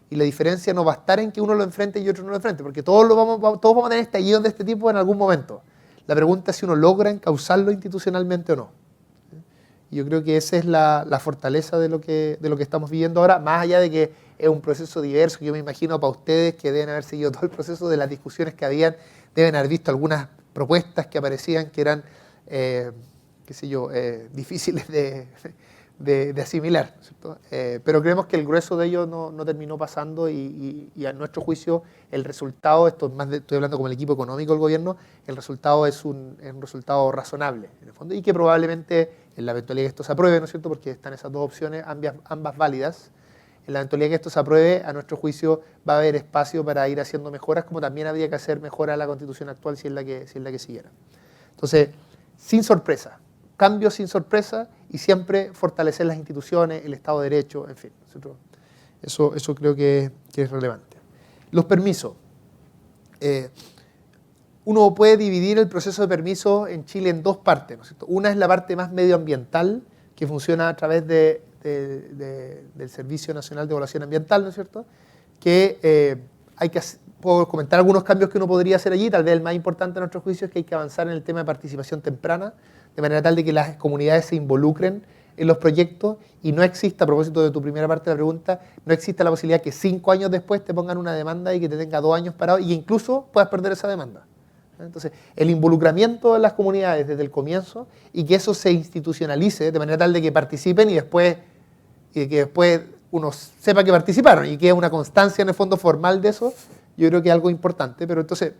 Y la diferencia no va a estar en que uno lo enfrente y otro no lo enfrente, porque todos vamos a tener estallidos de este tipo en algún momento. La pregunta es si uno logra encauzarlo institucionalmente o no. Y yo creo que esa es la fortaleza de lo que estamos viviendo ahora, más allá de que es un proceso diverso, que yo me imagino para ustedes que deben haber seguido todo el proceso de las discusiones que habían, deben haber visto algunas propuestas que aparecían que eran, difíciles de asimilar, ¿cierto? Pero creemos que el grueso de ello no terminó pasando y a nuestro juicio el resultado, estoy hablando como el equipo económico del gobierno, el resultado es un resultado razonable en el fondo y que probablemente en la eventualidad que esto se apruebe, ¿no es cierto?, porque están esas dos opciones, ambas válidas, en la eventualidad que esto se apruebe, a nuestro juicio va a haber espacio para ir haciendo mejoras, como también habría que hacer mejoras a la Constitución actual si es la que siguiera. Entonces, sin sorpresa, cambios sin sorpresa y siempre fortalecer las instituciones, el Estado de Derecho, en fin. Eso creo que es relevante. Los permisos. Uno puede dividir el proceso de permiso en Chile en dos partes, ¿no es cierto? Una es la parte más medioambiental, que funciona a través de presidente del Servicio Nacional de Evaluación Ambiental, ¿no es cierto?, que puedo comentar algunos cambios que uno podría hacer allí. Tal vez el más importante a nuestro juicio es que hay que avanzar en el tema de participación temprana, de manera tal de que las comunidades se involucren en los proyectos y no exista, a propósito de tu primera parte de la pregunta, no exista la posibilidad que 5 años después te pongan una demanda y que te tenga 2 años parado y incluso puedas perder esa demanda. Entonces, el involucramiento de las comunidades desde el comienzo y que eso se institucionalice de manera tal de que participen y que después uno sepa que participaron y que es una constancia en el fondo formal de eso, yo creo que es algo importante. Pero entonces,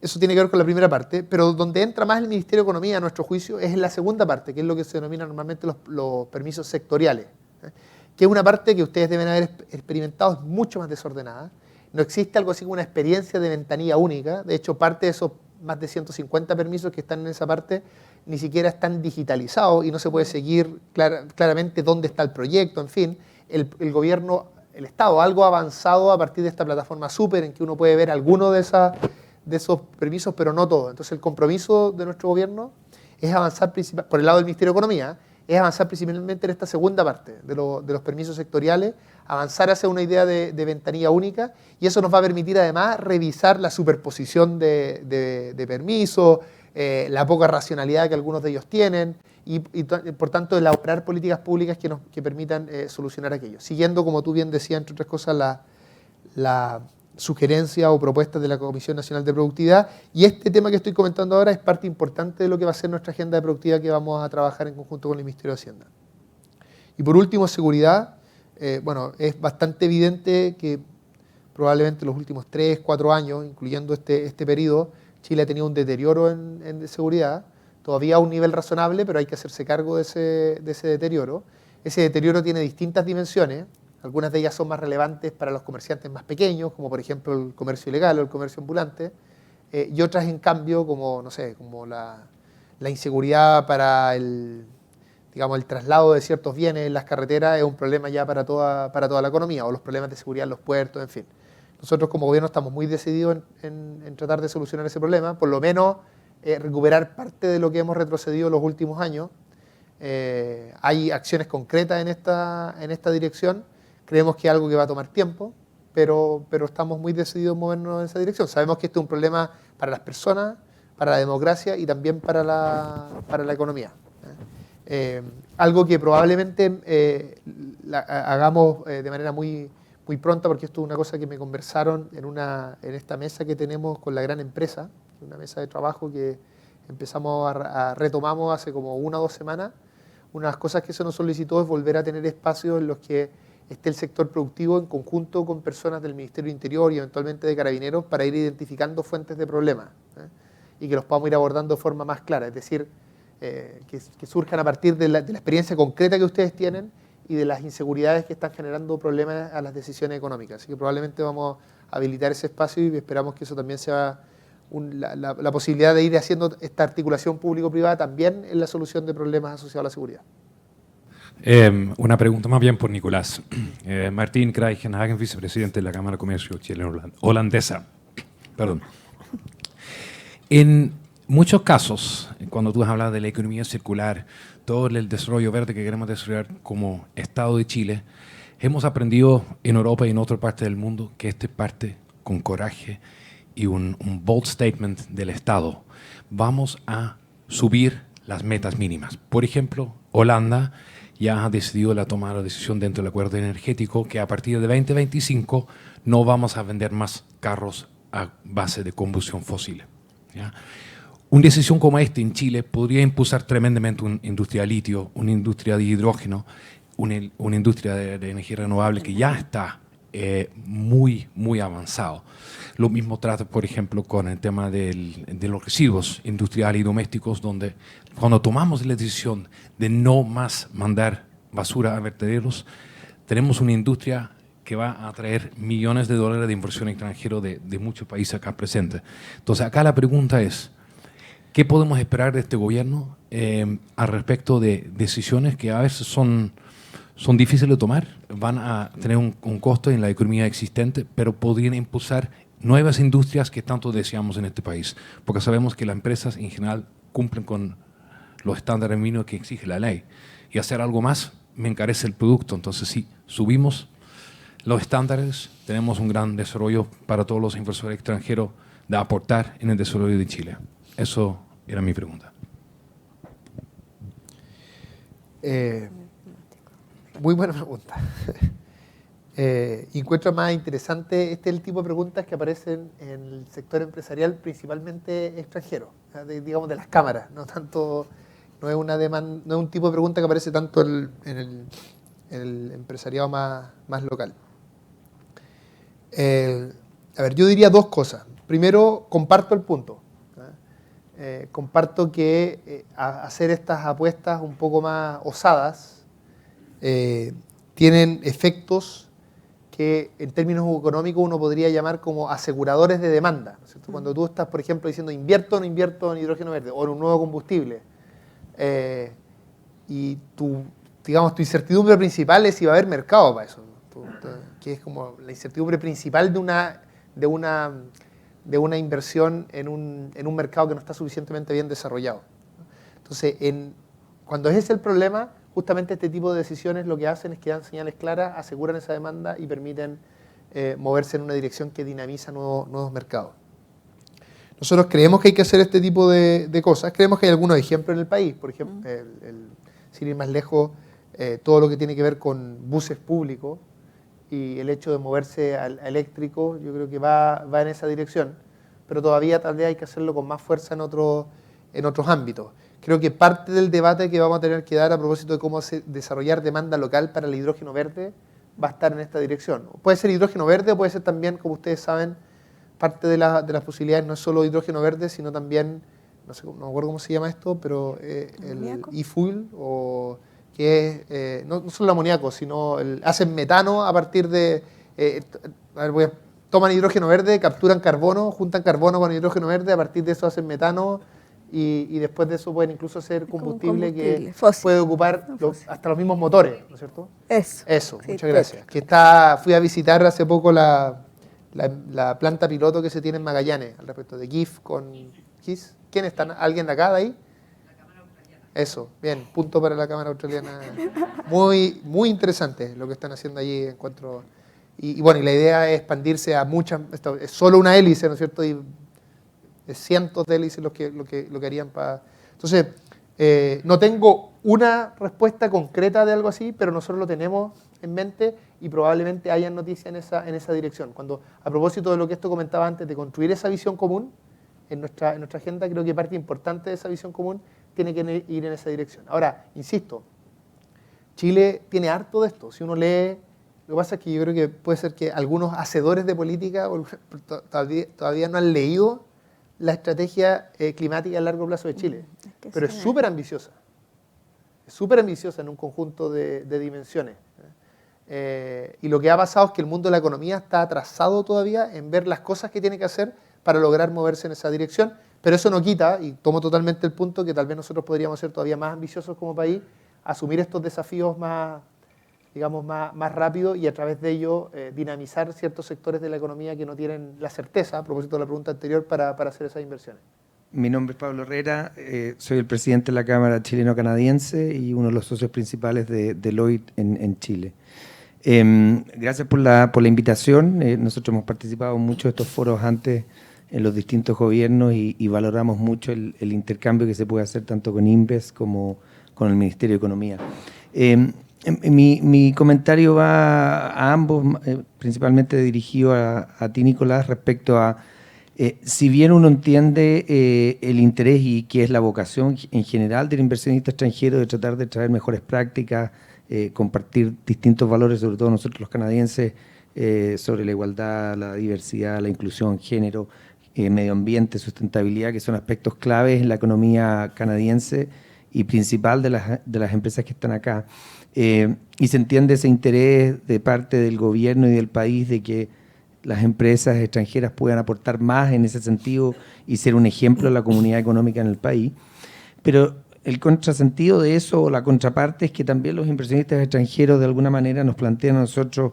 eso tiene que ver con la primera parte, pero donde entra más el Ministerio de Economía, a nuestro juicio, es en la segunda parte, que es lo que se denomina normalmente los permisos sectoriales, que es una parte que ustedes deben haber experimentado, es mucho más desordenada. No existe algo así como una experiencia de ventanilla única. De hecho, parte de esos más de 150 permisos que están en esa parte ni siquiera están digitalizados y no se puede seguir claramente dónde está el proyecto. En fin, el gobierno, el Estado, algo avanzado a partir de esta plataforma súper en que uno puede ver alguno de esos permisos, pero no todo. Entonces, el compromiso de nuestro gobierno es avanzar por el lado del Ministerio de Economía, es avanzar principalmente en esta segunda parte de los permisos sectoriales, avanzar hacia una idea de ventanilla única, y eso nos va a permitir además revisar la superposición de permisos, la poca racionalidad que algunos de ellos tienen, y por tanto elaborar políticas públicas que permitan solucionar aquello. Siguiendo, como tú bien decías, entre otras cosas, la sugerencias o propuestas de la Comisión Nacional de Productividad, y este tema que estoy comentando ahora es parte importante de lo que va a ser nuestra agenda de productividad que vamos a trabajar en conjunto con el Ministerio de Hacienda. Y por último, seguridad. Bueno, es bastante evidente que probablemente los últimos 3, 4 años, incluyendo este periodo, Chile ha tenido un deterioro en seguridad, todavía a un nivel razonable, pero hay que hacerse cargo de ese deterioro. Ese deterioro tiene distintas dimensiones. Algunas de ellas son más relevantes para los comerciantes más pequeños, como por ejemplo el comercio ilegal o el comercio ambulante, y otras en cambio como, no sé, como la inseguridad para el traslado de ciertos bienes en las carreteras es un problema ya para toda la economía, o los problemas de seguridad en los puertos, en fin. Nosotros como gobierno estamos muy decididos en tratar de solucionar ese problema, por lo menos recuperar parte de lo que hemos retrocedido en los últimos años. Hay acciones concretas en esta dirección. Creemos que es algo que va a tomar tiempo, pero estamos muy decididos en movernos en esa dirección. Sabemos que este es un problema para las personas, para la democracia y también para la economía. Algo que probablemente hagamos de manera muy, muy pronta, porque esto es una cosa que me conversaron en esta mesa que tenemos con la gran empresa, una mesa de trabajo que retomamos hace como 1 o 2 semanas. Una de las cosas que se nos solicitó es volver a tener espacios en los que esté el sector productivo en conjunto con personas del Ministerio del Interior y eventualmente de Carabineros para ir identificando fuentes de problemas y que los podamos ir abordando de forma más clara, es decir, que surjan a partir de la experiencia concreta que ustedes tienen y de las inseguridades que están generando problemas a las decisiones económicas. Así que probablemente vamos a habilitar ese espacio y esperamos que eso también sea la posibilidad de ir haciendo esta articulación público-privada también en la solución de problemas asociados a la seguridad. Una pregunta más bien por Nicolás. Martín Krijgenhagen, vicepresidente de la Cámara de Comercio Chileno-Holandesa. Perdón. En muchos casos, cuando tú has hablado de la economía circular, todo el desarrollo verde que queremos desarrollar como Estado de Chile, hemos aprendido en Europa y en otra parte del mundo que esto parte con coraje y un bold statement del Estado. Vamos a subir las metas mínimas. Por ejemplo, Holanda ya ha decidido tomar la decisión dentro del acuerdo energético que a partir de 2025 no vamos a vender más carros a base de combustión fósil. ¿Ya? Una decisión como esta en Chile podría impulsar tremendamente una industria de litio, una industria de hidrógeno, una industria de energía renovable que ya está muy, muy avanzado. Lo mismo trata, por ejemplo, con el tema de los residuos industriales y domésticos, donde cuando tomamos la decisión de no más mandar basura a vertederos, tenemos una industria que va a traer millones de dólares de inversión extranjera de muchos países acá presentes. Entonces, acá la pregunta es, ¿qué podemos esperar de este gobierno al respecto de decisiones que a veces son difíciles de tomar, van a tener un costo en la economía existente, pero podrían impulsar nuevas industrias que tanto deseamos en este país? Porque sabemos que las empresas en general cumplen con los estándares mínimos que exige la ley. Y hacer algo más me encarece el producto. Entonces, si subimos los estándares, tenemos un gran desarrollo para todos los inversores extranjeros de aportar en el desarrollo de Chile. Eso era mi pregunta. Muy buena pregunta. Encuentro más interesante, este es el tipo de preguntas que aparecen en el sector empresarial, principalmente extranjero, digamos de las cámaras, no tanto, no es una demanda, no es un tipo de pregunta que aparece tanto en el empresariado más local. A ver, yo diría dos cosas. Primero, comparto el punto. Comparto que hacer estas apuestas un poco más osadas tienen efectos que en términos económicos uno podría llamar como aseguradores de demanda, ¿no es cierto? Cuando tú estás, por ejemplo, diciendo invierto o no invierto en hidrógeno verde o en un nuevo combustible, y tu incertidumbre principal es si va a haber mercado para eso, que es como la incertidumbre principal de una inversión en un mercado que no está suficientemente bien desarrollado. Entonces, cuando ese es el problema, justamente este tipo de decisiones lo que hacen es que dan señales claras, aseguran esa demanda y permiten moverse en una dirección que dinamiza nuevos mercados. Nosotros creemos que hay que hacer este tipo de cosas. Creemos que hay algunos ejemplos en el país. Por ejemplo, sin ir más lejos, todo lo que tiene que ver con buses públicos y el hecho de moverse al eléctrico, yo creo que va en esa dirección. Pero todavía tal vez hay que hacerlo con más fuerza en otros ámbitos. Creo que parte del debate que vamos a tener que dar a propósito de cómo desarrollar demanda local para el hidrógeno verde va a estar en esta dirección. Puede ser hidrógeno verde o puede ser también, como ustedes saben, parte de las posibilidades no es solo hidrógeno verde, sino también, no me acuerdo cómo se llama esto, pero el e-fuel, o que es no solo el amoníaco, sino hacen metano a partir de... toman hidrógeno verde, capturan carbono, juntan carbono con hidrógeno verde, a partir de eso hacen metano, y después de eso pueden incluso hacer combustible que fósil, puede ocupar hasta los mismos motores, ¿no es cierto? Eso, sí, muchas gracias. Fui a visitar hace poco la planta piloto que se tiene en Magallanes, al respecto de GIF con GIS. ¿Quién está? ¿Alguien de acá, de ahí? La Cámara Australiana. Eso, bien, punto para la Cámara Australiana. Muy, muy interesante lo que están haciendo allí. Encuentro. Y bueno, y la idea es expandirse a muchas, esto es solo una hélice, ¿no es cierto? Y cientos de hélices lo que harían para... Entonces, no tengo una respuesta concreta de algo así, pero nosotros lo tenemos en mente y probablemente haya noticias en esa dirección. A propósito de lo que esto comentaba antes, de construir esa visión común en nuestra agenda, creo que parte importante de esa visión común tiene que ir en esa dirección. Ahora, insisto, Chile tiene harto de esto. Si uno lee, lo que pasa es que yo creo que puede ser que algunos hacedores de política todavía no han leído la estrategia climática a largo plazo de Chile, pero es súper ambiciosa. Es súper ambiciosa en un conjunto de dimensiones. Y lo que ha pasado es que el mundo de la economía está atrasado todavía en ver las cosas que tiene que hacer para lograr moverse en esa dirección, pero eso no quita, y tomo totalmente el punto, que tal vez nosotros podríamos ser todavía más ambiciosos como país, asumir estos desafíos más rápido y a través de ello dinamizar ciertos sectores de la economía que no tienen la certeza, a propósito de la pregunta anterior, para hacer esas inversiones. Mi nombre es Pablo Herrera, soy el presidente de la Cámara Chileno-Canadiense y uno de los socios principales de Deloitte en Chile. Gracias por la invitación. Nosotros hemos participado en muchos de estos foros antes en los distintos gobiernos y valoramos mucho el intercambio que se puede hacer tanto con INVES como con el Ministerio de Economía. Mi comentario va a ambos, principalmente dirigido a ti, Nicolás, respecto a si bien uno entiende el interés y que es la vocación en general del inversionista extranjero de tratar de traer mejores prácticas, compartir distintos valores, sobre todo nosotros los canadienses, sobre la igualdad, la diversidad, la inclusión, género, medio ambiente, sustentabilidad, que son aspectos claves en la economía canadiense y principal de las empresas que están acá. Y se entiende ese interés de parte del gobierno y del país de que las empresas extranjeras puedan aportar más en ese sentido y ser un ejemplo de la comunidad económica en el país. Pero el contrasentido de eso, o la contraparte, es que también los inversionistas extranjeros de alguna manera nos plantean a nosotros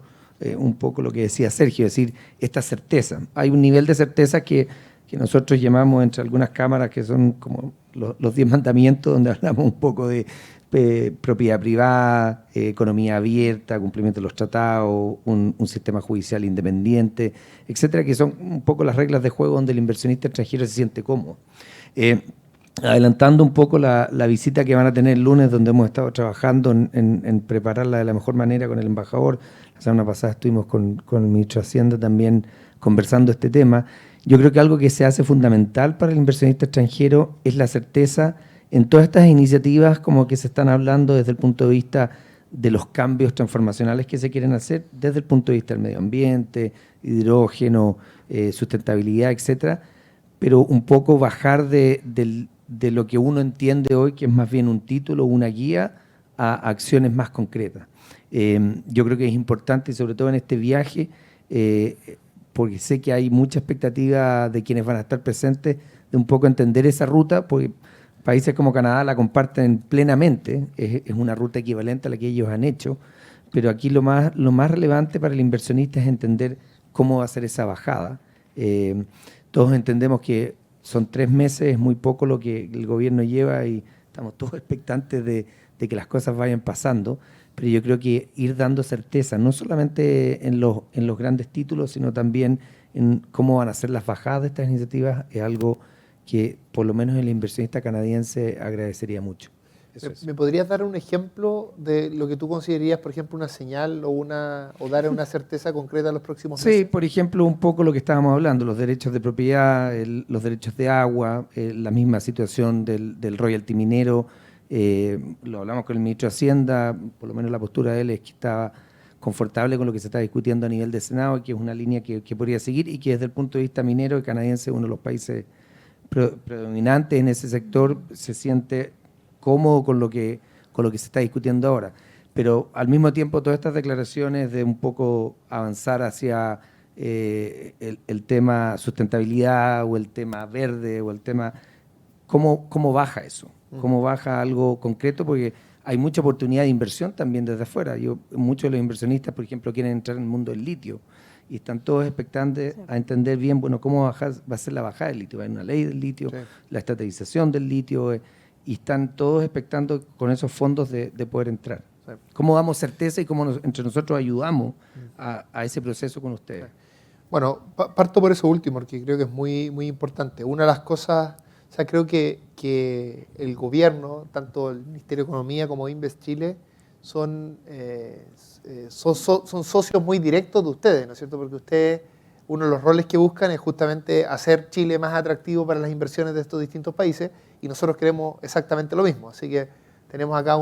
un poco lo que decía Sergio, es decir, esta certeza. Hay un nivel de certeza que nosotros llamamos entre algunas cámaras que son como los 10 mandamientos, donde hablamos un poco de propiedad privada, economía abierta, cumplimiento de los tratados, un sistema judicial independiente, etcétera, que son un poco las reglas de juego donde el inversionista extranjero se siente cómodo. Adelantando un poco la visita que van a tener el lunes, donde hemos estado trabajando en prepararla de la mejor manera con el embajador. La semana pasada estuvimos con el ministro de Hacienda también conversando este tema. Yo creo que algo que se hace fundamental para el inversionista extranjero es la certeza en todas estas iniciativas como que se están hablando desde el punto de vista de los cambios transformacionales que se quieren hacer, desde el punto de vista del medio ambiente, hidrógeno, sustentabilidad, etcétera, pero un poco bajar de lo que uno entiende hoy, que es más bien un título, una guía, a acciones más concretas. Yo creo que es importante, y sobre todo en este viaje, porque sé que hay mucha expectativa de quienes van a estar presentes, de un poco entender esa ruta, porque países como Canadá la comparten plenamente, es una ruta equivalente a la que ellos han hecho, pero aquí lo más relevante para el inversionista es entender cómo va a ser esa bajada. Todos entendemos que son 3 meses, es muy poco lo que el gobierno lleva y estamos todos expectantes de que las cosas vayan pasando, pero yo creo que ir dando certeza, no solamente en los grandes títulos, sino también en cómo van a ser las bajadas de estas iniciativas, es algo que por lo menos el inversionista canadiense agradecería mucho. ¿Me podrías dar un ejemplo de lo que tú considerarías, por ejemplo, una señal o dar una certeza concreta en los próximos meses? Sí, por ejemplo, un poco lo que estábamos hablando, los derechos de propiedad, los derechos de agua, la misma situación del royalty minero. Lo hablamos con el ministro de Hacienda, por lo menos la postura de él es que estaba confortable con lo que se está discutiendo a nivel de Senado y que es una línea que podría seguir y que desde el punto de vista minero, el canadiense es uno de los países predominantes en ese sector, se siente cómodo con lo que se está discutiendo ahora. Pero al mismo tiempo todas estas declaraciones de un poco avanzar hacia el tema sustentabilidad o el tema verde o el tema... ¿Cómo baja eso? ¿Cómo baja algo concreto? Porque hay mucha oportunidad de inversión también desde afuera. Muchos de los inversionistas, por ejemplo, quieren entrar en el mundo del litio y están todos expectantes a entender bien, bueno, cómo va a ser la bajada del litio. Hay una ley del litio, la estatización del litio, y están todos expectando con esos fondos de poder entrar. ¿Cómo damos certeza y cómo entre nosotros ayudamos a ese proceso con ustedes? Bueno, parto por eso último, porque creo que es muy, muy importante. Una de las cosas, o sea, creo que el gobierno, tanto el Ministerio de Economía como Invest Chile, son socios muy directos de ustedes, ¿no es cierto? Porque ustedes, uno de los roles que buscan es justamente hacer Chile más atractivo para las inversiones de estos distintos países y nosotros queremos exactamente lo mismo. Así que tenemos acá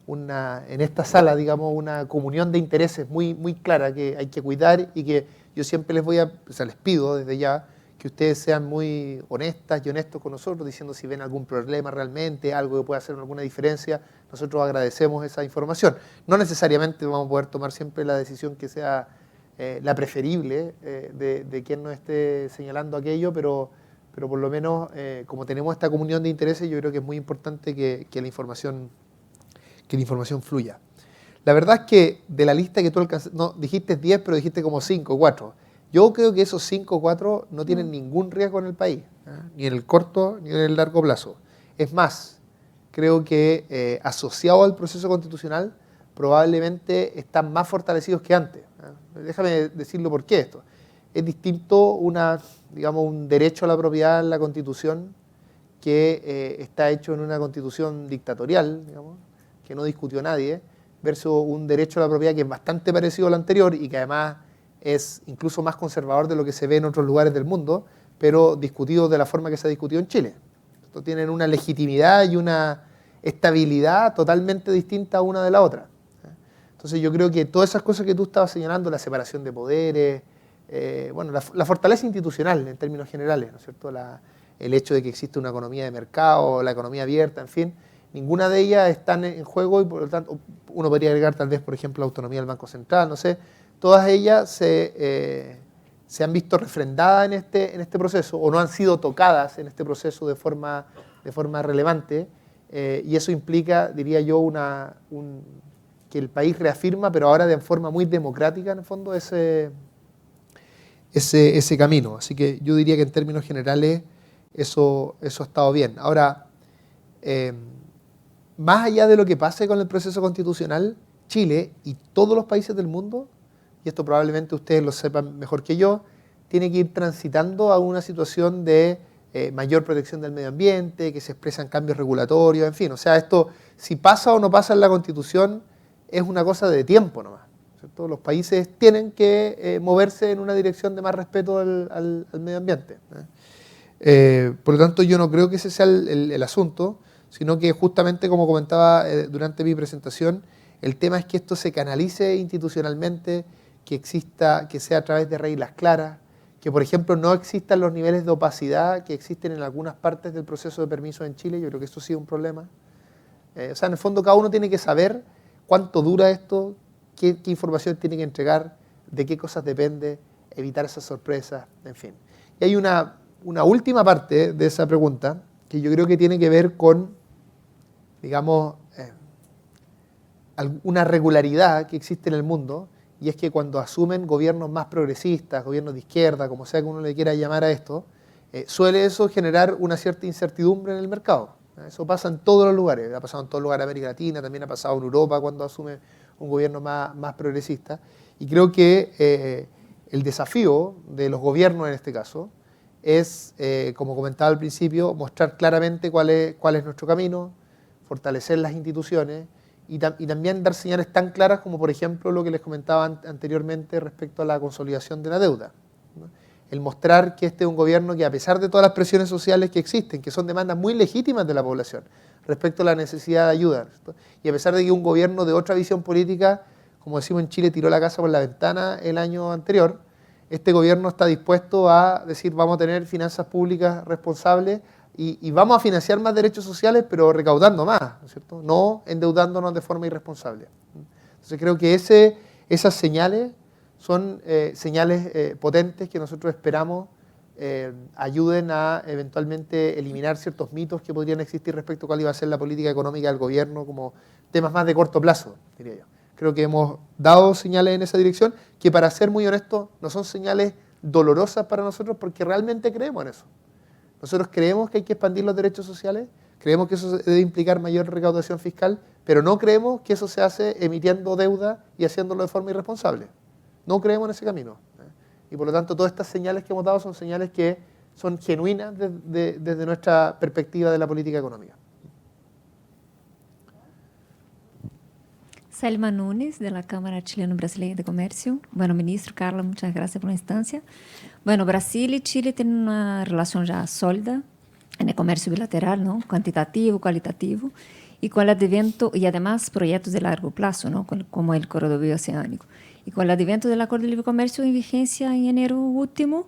en esta sala, digamos, una comunión de intereses muy, muy clara que hay que cuidar y que yo siempre les pido desde ya que ustedes sean muy honestas y honestos con nosotros, diciendo si ven algún problema realmente, algo que pueda hacer alguna diferencia. Nosotros agradecemos esa información. No necesariamente vamos a poder tomar siempre la decisión que sea la preferible de quien nos esté señalando aquello, pero por lo menos como tenemos esta comunión de intereses, yo creo que es muy importante que la información fluya. La verdad es que de la lista que tú alcanzaste, no, dijiste 10, pero dijiste como 5, 4. Yo creo que esos 5 o 4 no tienen ningún riesgo en el país, ni en el corto ni en el largo plazo. Es más, creo que asociado al proceso constitucional probablemente están más fortalecidos que antes. Déjame decirlo por qué esto. Es distinto un derecho a la propiedad en la Constitución que está hecho en una Constitución dictatorial, digamos, que no discutió nadie, versus un derecho a la propiedad que es bastante parecido al anterior y que además es incluso más conservador de lo que se ve en otros lugares del mundo, pero discutido de la forma que se ha discutido en Chile. Esto tienen una legitimidad y una estabilidad totalmente distinta una de la otra. Entonces yo creo que todas esas cosas que tú estabas señalando, la separación de poderes, la fortaleza institucional en términos generales, ¿no es cierto? El hecho de que existe una economía de mercado, la economía abierta, en fin, ninguna de ellas está en juego y por lo tanto uno podría agregar tal vez, por ejemplo, la autonomía del Banco Central, no sé. Todas ellas se han visto refrendadas en este proceso o no han sido tocadas en este proceso de forma relevante y eso implica, diría yo, que el país reafirma, pero ahora de forma muy democrática en el fondo, ese camino. Así que yo diría que en términos generales eso ha estado bien. Ahora, más allá de lo que pase con el proceso constitucional, Chile y todos los países del mundo, y esto probablemente ustedes lo sepan mejor que yo, tiene que ir transitando a una situación de mayor protección del medio ambiente, que se expresan cambios regulatorios, en fin. O sea, esto, si pasa o no pasa en la Constitución, es una cosa de tiempo nomás, ¿cierto? Los países tienen que moverse en una dirección de más respeto al medio ambiente. Por lo tanto, yo no creo que ese sea el asunto, sino que justamente, como comentaba durante mi presentación, el tema es que esto se canalice institucionalmente, que exista, que sea a través de reglas claras, que por ejemplo no existan los niveles de opacidad que existen en algunas partes del proceso de permiso en Chile. Yo creo que eso sí es un problema. O sea, en el fondo cada uno tiene que saber cuánto dura esto, qué información tiene que entregar, de qué cosas depende, evitar esas sorpresas, en fin. Y hay una última parte de esa pregunta que yo creo que tiene que ver con, digamos, una regularidad que existe en el mundo, y es que cuando asumen gobiernos más progresistas, gobiernos de izquierda, como sea que uno le quiera llamar a esto, suele eso generar una cierta incertidumbre en el mercado. Eso pasa en todos los lugares, ha pasado en todos los lugares de América Latina, también ha pasado en Europa cuando asume un gobierno más progresista. Y creo que el desafío de los gobiernos en este caso es, como comentaba al principio, mostrar claramente cuál es nuestro camino, fortalecer las instituciones y también dar señales tan claras como, por ejemplo, lo que les comentaba anteriormente respecto a la consolidación de la deuda, ¿no? El mostrar que este es un gobierno que, a pesar de todas las presiones sociales que existen, que son demandas muy legítimas de la población respecto a la necesidad de ayuda, ¿no? Y a pesar de que un gobierno de otra visión política, como decimos en Chile, tiró la casa por la ventana el año anterior, este gobierno está dispuesto a decir vamos a tener finanzas públicas responsables y vamos a financiar más derechos sociales, pero recaudando más, ¿no es cierto? No endeudándonos de forma irresponsable. Entonces creo que esas señales son señales potentes que nosotros esperamos ayuden a eventualmente eliminar ciertos mitos que podrían existir respecto a cuál iba a ser la política económica del gobierno como temas más de corto plazo, diría yo. Creo que hemos dado señales en esa dirección que, para ser muy honesto, no son señales dolorosas para nosotros porque realmente creemos en eso. Nosotros creemos que hay que expandir los derechos sociales, creemos que eso debe implicar mayor recaudación fiscal, pero no creemos que eso se hace emitiendo deuda y haciéndolo de forma irresponsable. No creemos en ese camino. Y por lo tanto, todas estas señales que hemos dado son señales que son genuinas desde nuestra perspectiva de la política económica. Selma Nunes, de la Cámara Chileno-Brasileña de Comercio. Bueno, ministro Carla, muchas gracias por la instancia. Bueno, Brasil y Chile tienen una relación ya sólida en el comercio bilateral, ¿no? Cuantitativo, cualitativo, y con el advento, y además proyectos de largo plazo, ¿no? Como el corredor bioceánico. Y con el advento del Acuerdo de Libre Comercio en vigencia en enero último,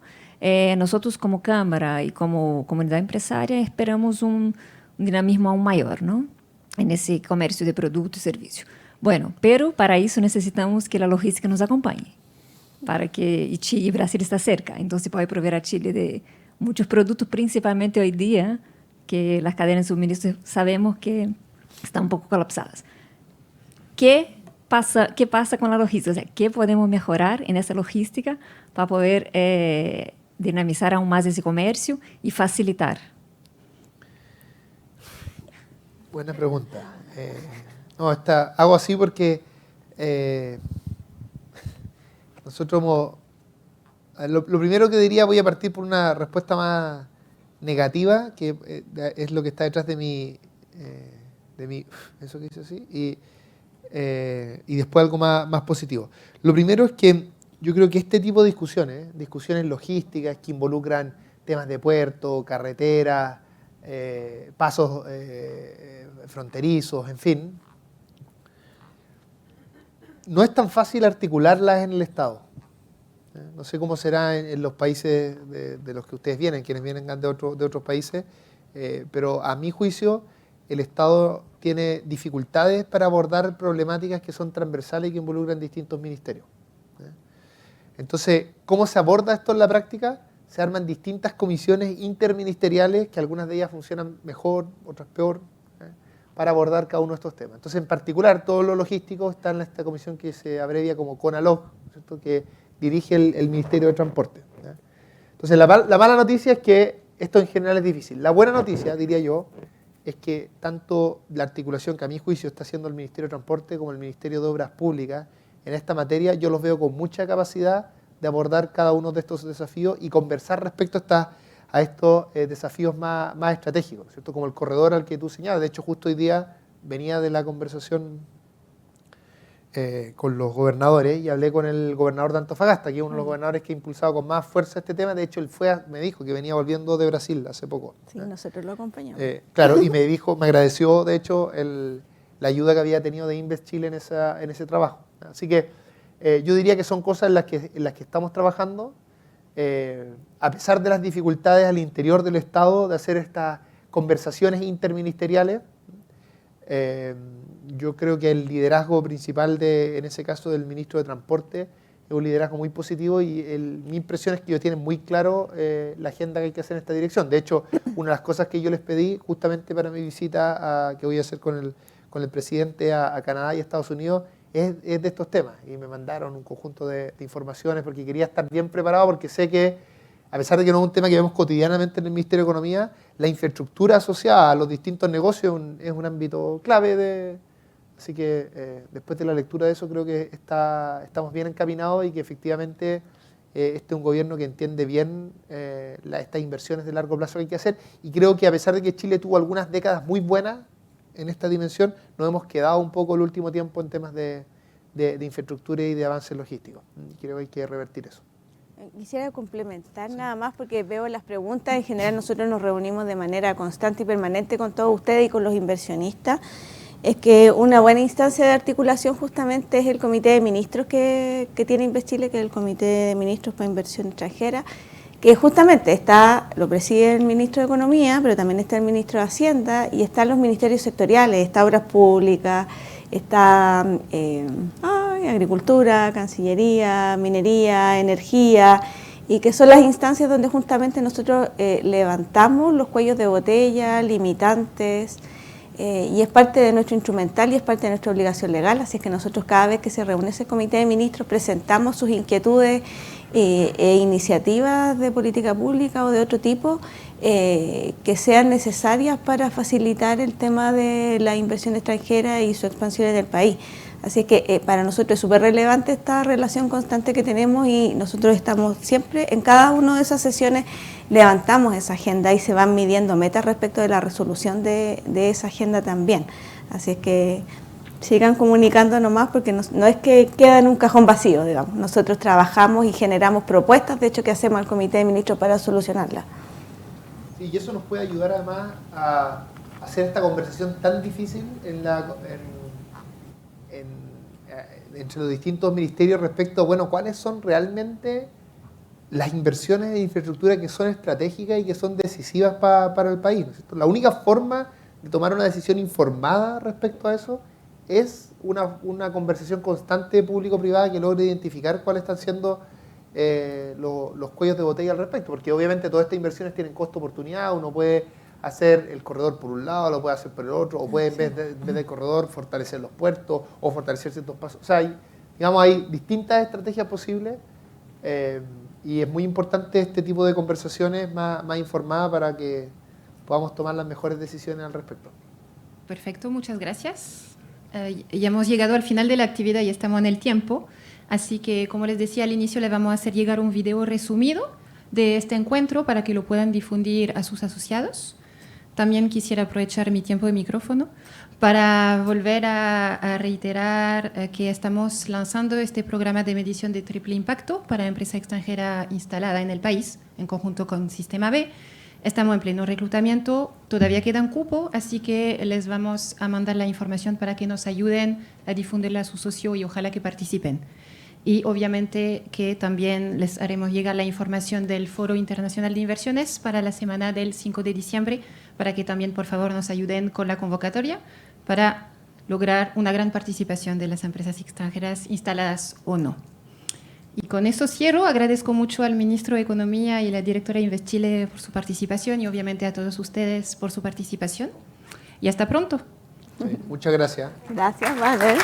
nosotros como Cámara y como comunidad empresaria esperamos un dinamismo aún mayor, ¿no? En ese comercio de productos y servicios. Bueno, pero para eso necesitamos que la logística nos acompañe, para que Chile y Brasil está cerca, entonces puede proveer a Chile de muchos productos, principalmente hoy día, que las cadenas de suministro sabemos que están un poco colapsadas. ¿Qué pasa con la logística? O sea, ¿qué podemos mejorar en esa logística para poder dinamizar aún más ese comercio y facilitar? Buena pregunta. Hago así porque nosotros lo primero que diría, voy a partir por una respuesta más negativa, que es lo que está detrás de mi eso que hice así, y después algo más positivo. Lo primero es que yo creo que este tipo de discusiones logísticas que involucran temas de puerto, carreteras, pasos fronterizos, en fin, no es tan fácil articularlas en el Estado. No sé cómo será en los países de los que ustedes vienen, quienes vienen de otros países, pero a mi juicio el Estado tiene dificultades para abordar problemáticas que son transversales y que involucran distintos ministerios. Entonces, ¿cómo se aborda esto en la práctica? Se arman distintas comisiones interministeriales, que algunas de ellas funcionan mejor, otras peor, para abordar cada uno de estos temas. Entonces, en particular, todo lo logístico está en esta comisión que se abrevia como CONALOG, ¿cierto?, que dirige el Ministerio de Transporte. Entonces, la mala noticia es que esto en general es difícil. La buena noticia, diría yo, es que tanto la articulación que a mi juicio está haciendo el Ministerio de Transporte como el Ministerio de Obras Públicas en esta materia, yo los veo con mucha capacidad de abordar cada uno de estos desafíos y conversar respecto a estos desafíos más estratégicos, ¿cierto? Como el corredor al que tú señalas. De hecho, justo hoy día venía de la conversación con los gobernadores y hablé con el gobernador de Antofagasta, que es uno de los gobernadores que ha impulsado con más fuerza este tema. De hecho, él me dijo que venía volviendo de Brasil hace poco. Sí, nosotros lo acompañamos. Claro, y me agradeció, de hecho, la ayuda que había tenido de Invest Chile en ese trabajo. Así que yo diría que son cosas en las que estamos trabajando, a pesar de las dificultades al interior del Estado de hacer estas conversaciones interministeriales. Yo creo que el liderazgo principal, en ese caso, del ministro de Transporte es un liderazgo muy positivo y mi impresión es que ellos tienen muy claro la agenda que hay que hacer en esta dirección. De hecho, una de las cosas que yo les pedí justamente para mi visita que voy a hacer con el presidente a Canadá y Estados Unidos es de estos temas. Y me mandaron un conjunto de informaciones porque quería estar bien preparado, porque sé que, a pesar de que no es un tema que vemos cotidianamente en el Ministerio de Economía, la infraestructura asociada a los distintos negocios es un ámbito clave. Así que después de la lectura de eso creo que estamos bien encaminados y que efectivamente este es un gobierno que entiende bien estas inversiones de largo plazo que hay que hacer. Y creo que a pesar de que Chile tuvo algunas décadas muy buenas en esta dimensión, nos hemos quedado un poco el último tiempo en temas de infraestructura y de avances logísticos. Creo que hay que revertir eso. Quisiera complementar nada más porque veo las preguntas. En general nosotros nos reunimos de manera constante y permanente con todos ustedes y con los inversionistas. Es que una buena instancia de articulación justamente es el Comité de Ministros que tiene Invest Chile, que es el Comité de Ministros para Inversión Extranjera, que justamente lo preside el Ministro de Economía, pero también está el Ministro de Hacienda y están los ministerios sectoriales, está Obras Públicas, está Agricultura, Cancillería, Minería, Energía, y que son las instancias donde justamente nosotros levantamos los cuellos de botella, limitantes, y es parte de nuestro instrumental y es parte de nuestra obligación legal, así es que nosotros cada vez que se reúne ese comité de ministros presentamos sus inquietudes e iniciativas de política pública o de otro tipo que sean necesarias para facilitar el tema de la inversión extranjera y su expansión en el país. Así es que para nosotros es súper relevante esta relación constante que tenemos y nosotros estamos siempre, en cada una de esas sesiones, levantamos esa agenda y se van midiendo metas respecto de la resolución de esa agenda también. Así es que sigan comunicando nomás porque no es que queda en un cajón vacío, digamos. Nosotros trabajamos y generamos propuestas, de hecho, que hacemos al Comité de Ministros para solucionarlas. Sí, y eso nos puede ayudar además a hacer esta conversación tan difícil entre los distintos ministerios respecto a, bueno, cuáles son realmente las inversiones de infraestructura que son estratégicas y que son decisivas para el país, ¿no es cierto? La única forma de tomar una decisión informada respecto a eso es una conversación constante público-privada que logre identificar cuáles están siendo los cuellos de botella al respecto, porque obviamente todas estas inversiones tienen costo-oportunidad. Uno puede hacer el corredor por un lado, lo puede hacer por el otro, o puede en vez del corredor fortalecer los puertos o fortalecer ciertos pasos. O sea, hay distintas estrategias posibles y es muy importante este tipo de conversaciones más informadas para que podamos tomar las mejores decisiones al respecto. Perfecto, muchas gracias. Ya hemos llegado al final de la actividad y estamos en el tiempo, así que, como les decía al inicio, les vamos a hacer llegar un video resumido de este encuentro para que lo puedan difundir a sus asociados. También quisiera aprovechar mi tiempo de micrófono para volver a reiterar que estamos lanzando este programa de medición de triple impacto para empresa extranjera instalada en el país, en conjunto con Sistema B. Estamos en pleno reclutamiento, todavía quedan cupos, así que les vamos a mandar la información para que nos ayuden a difundirla a su socio y ojalá que participen. Y obviamente que también les haremos llegar la información del Foro Internacional de Inversiones para la semana del 5 de diciembre, para que también, por favor, nos ayuden con la convocatoria para lograr una gran participación de las empresas extranjeras instaladas o no. Y con eso cierro. Agradezco mucho al Ministro de Economía y la Directora de Invest Chile por su participación y obviamente a todos ustedes por su participación. Y hasta pronto. Sí, muchas gracias. Gracias, Vale.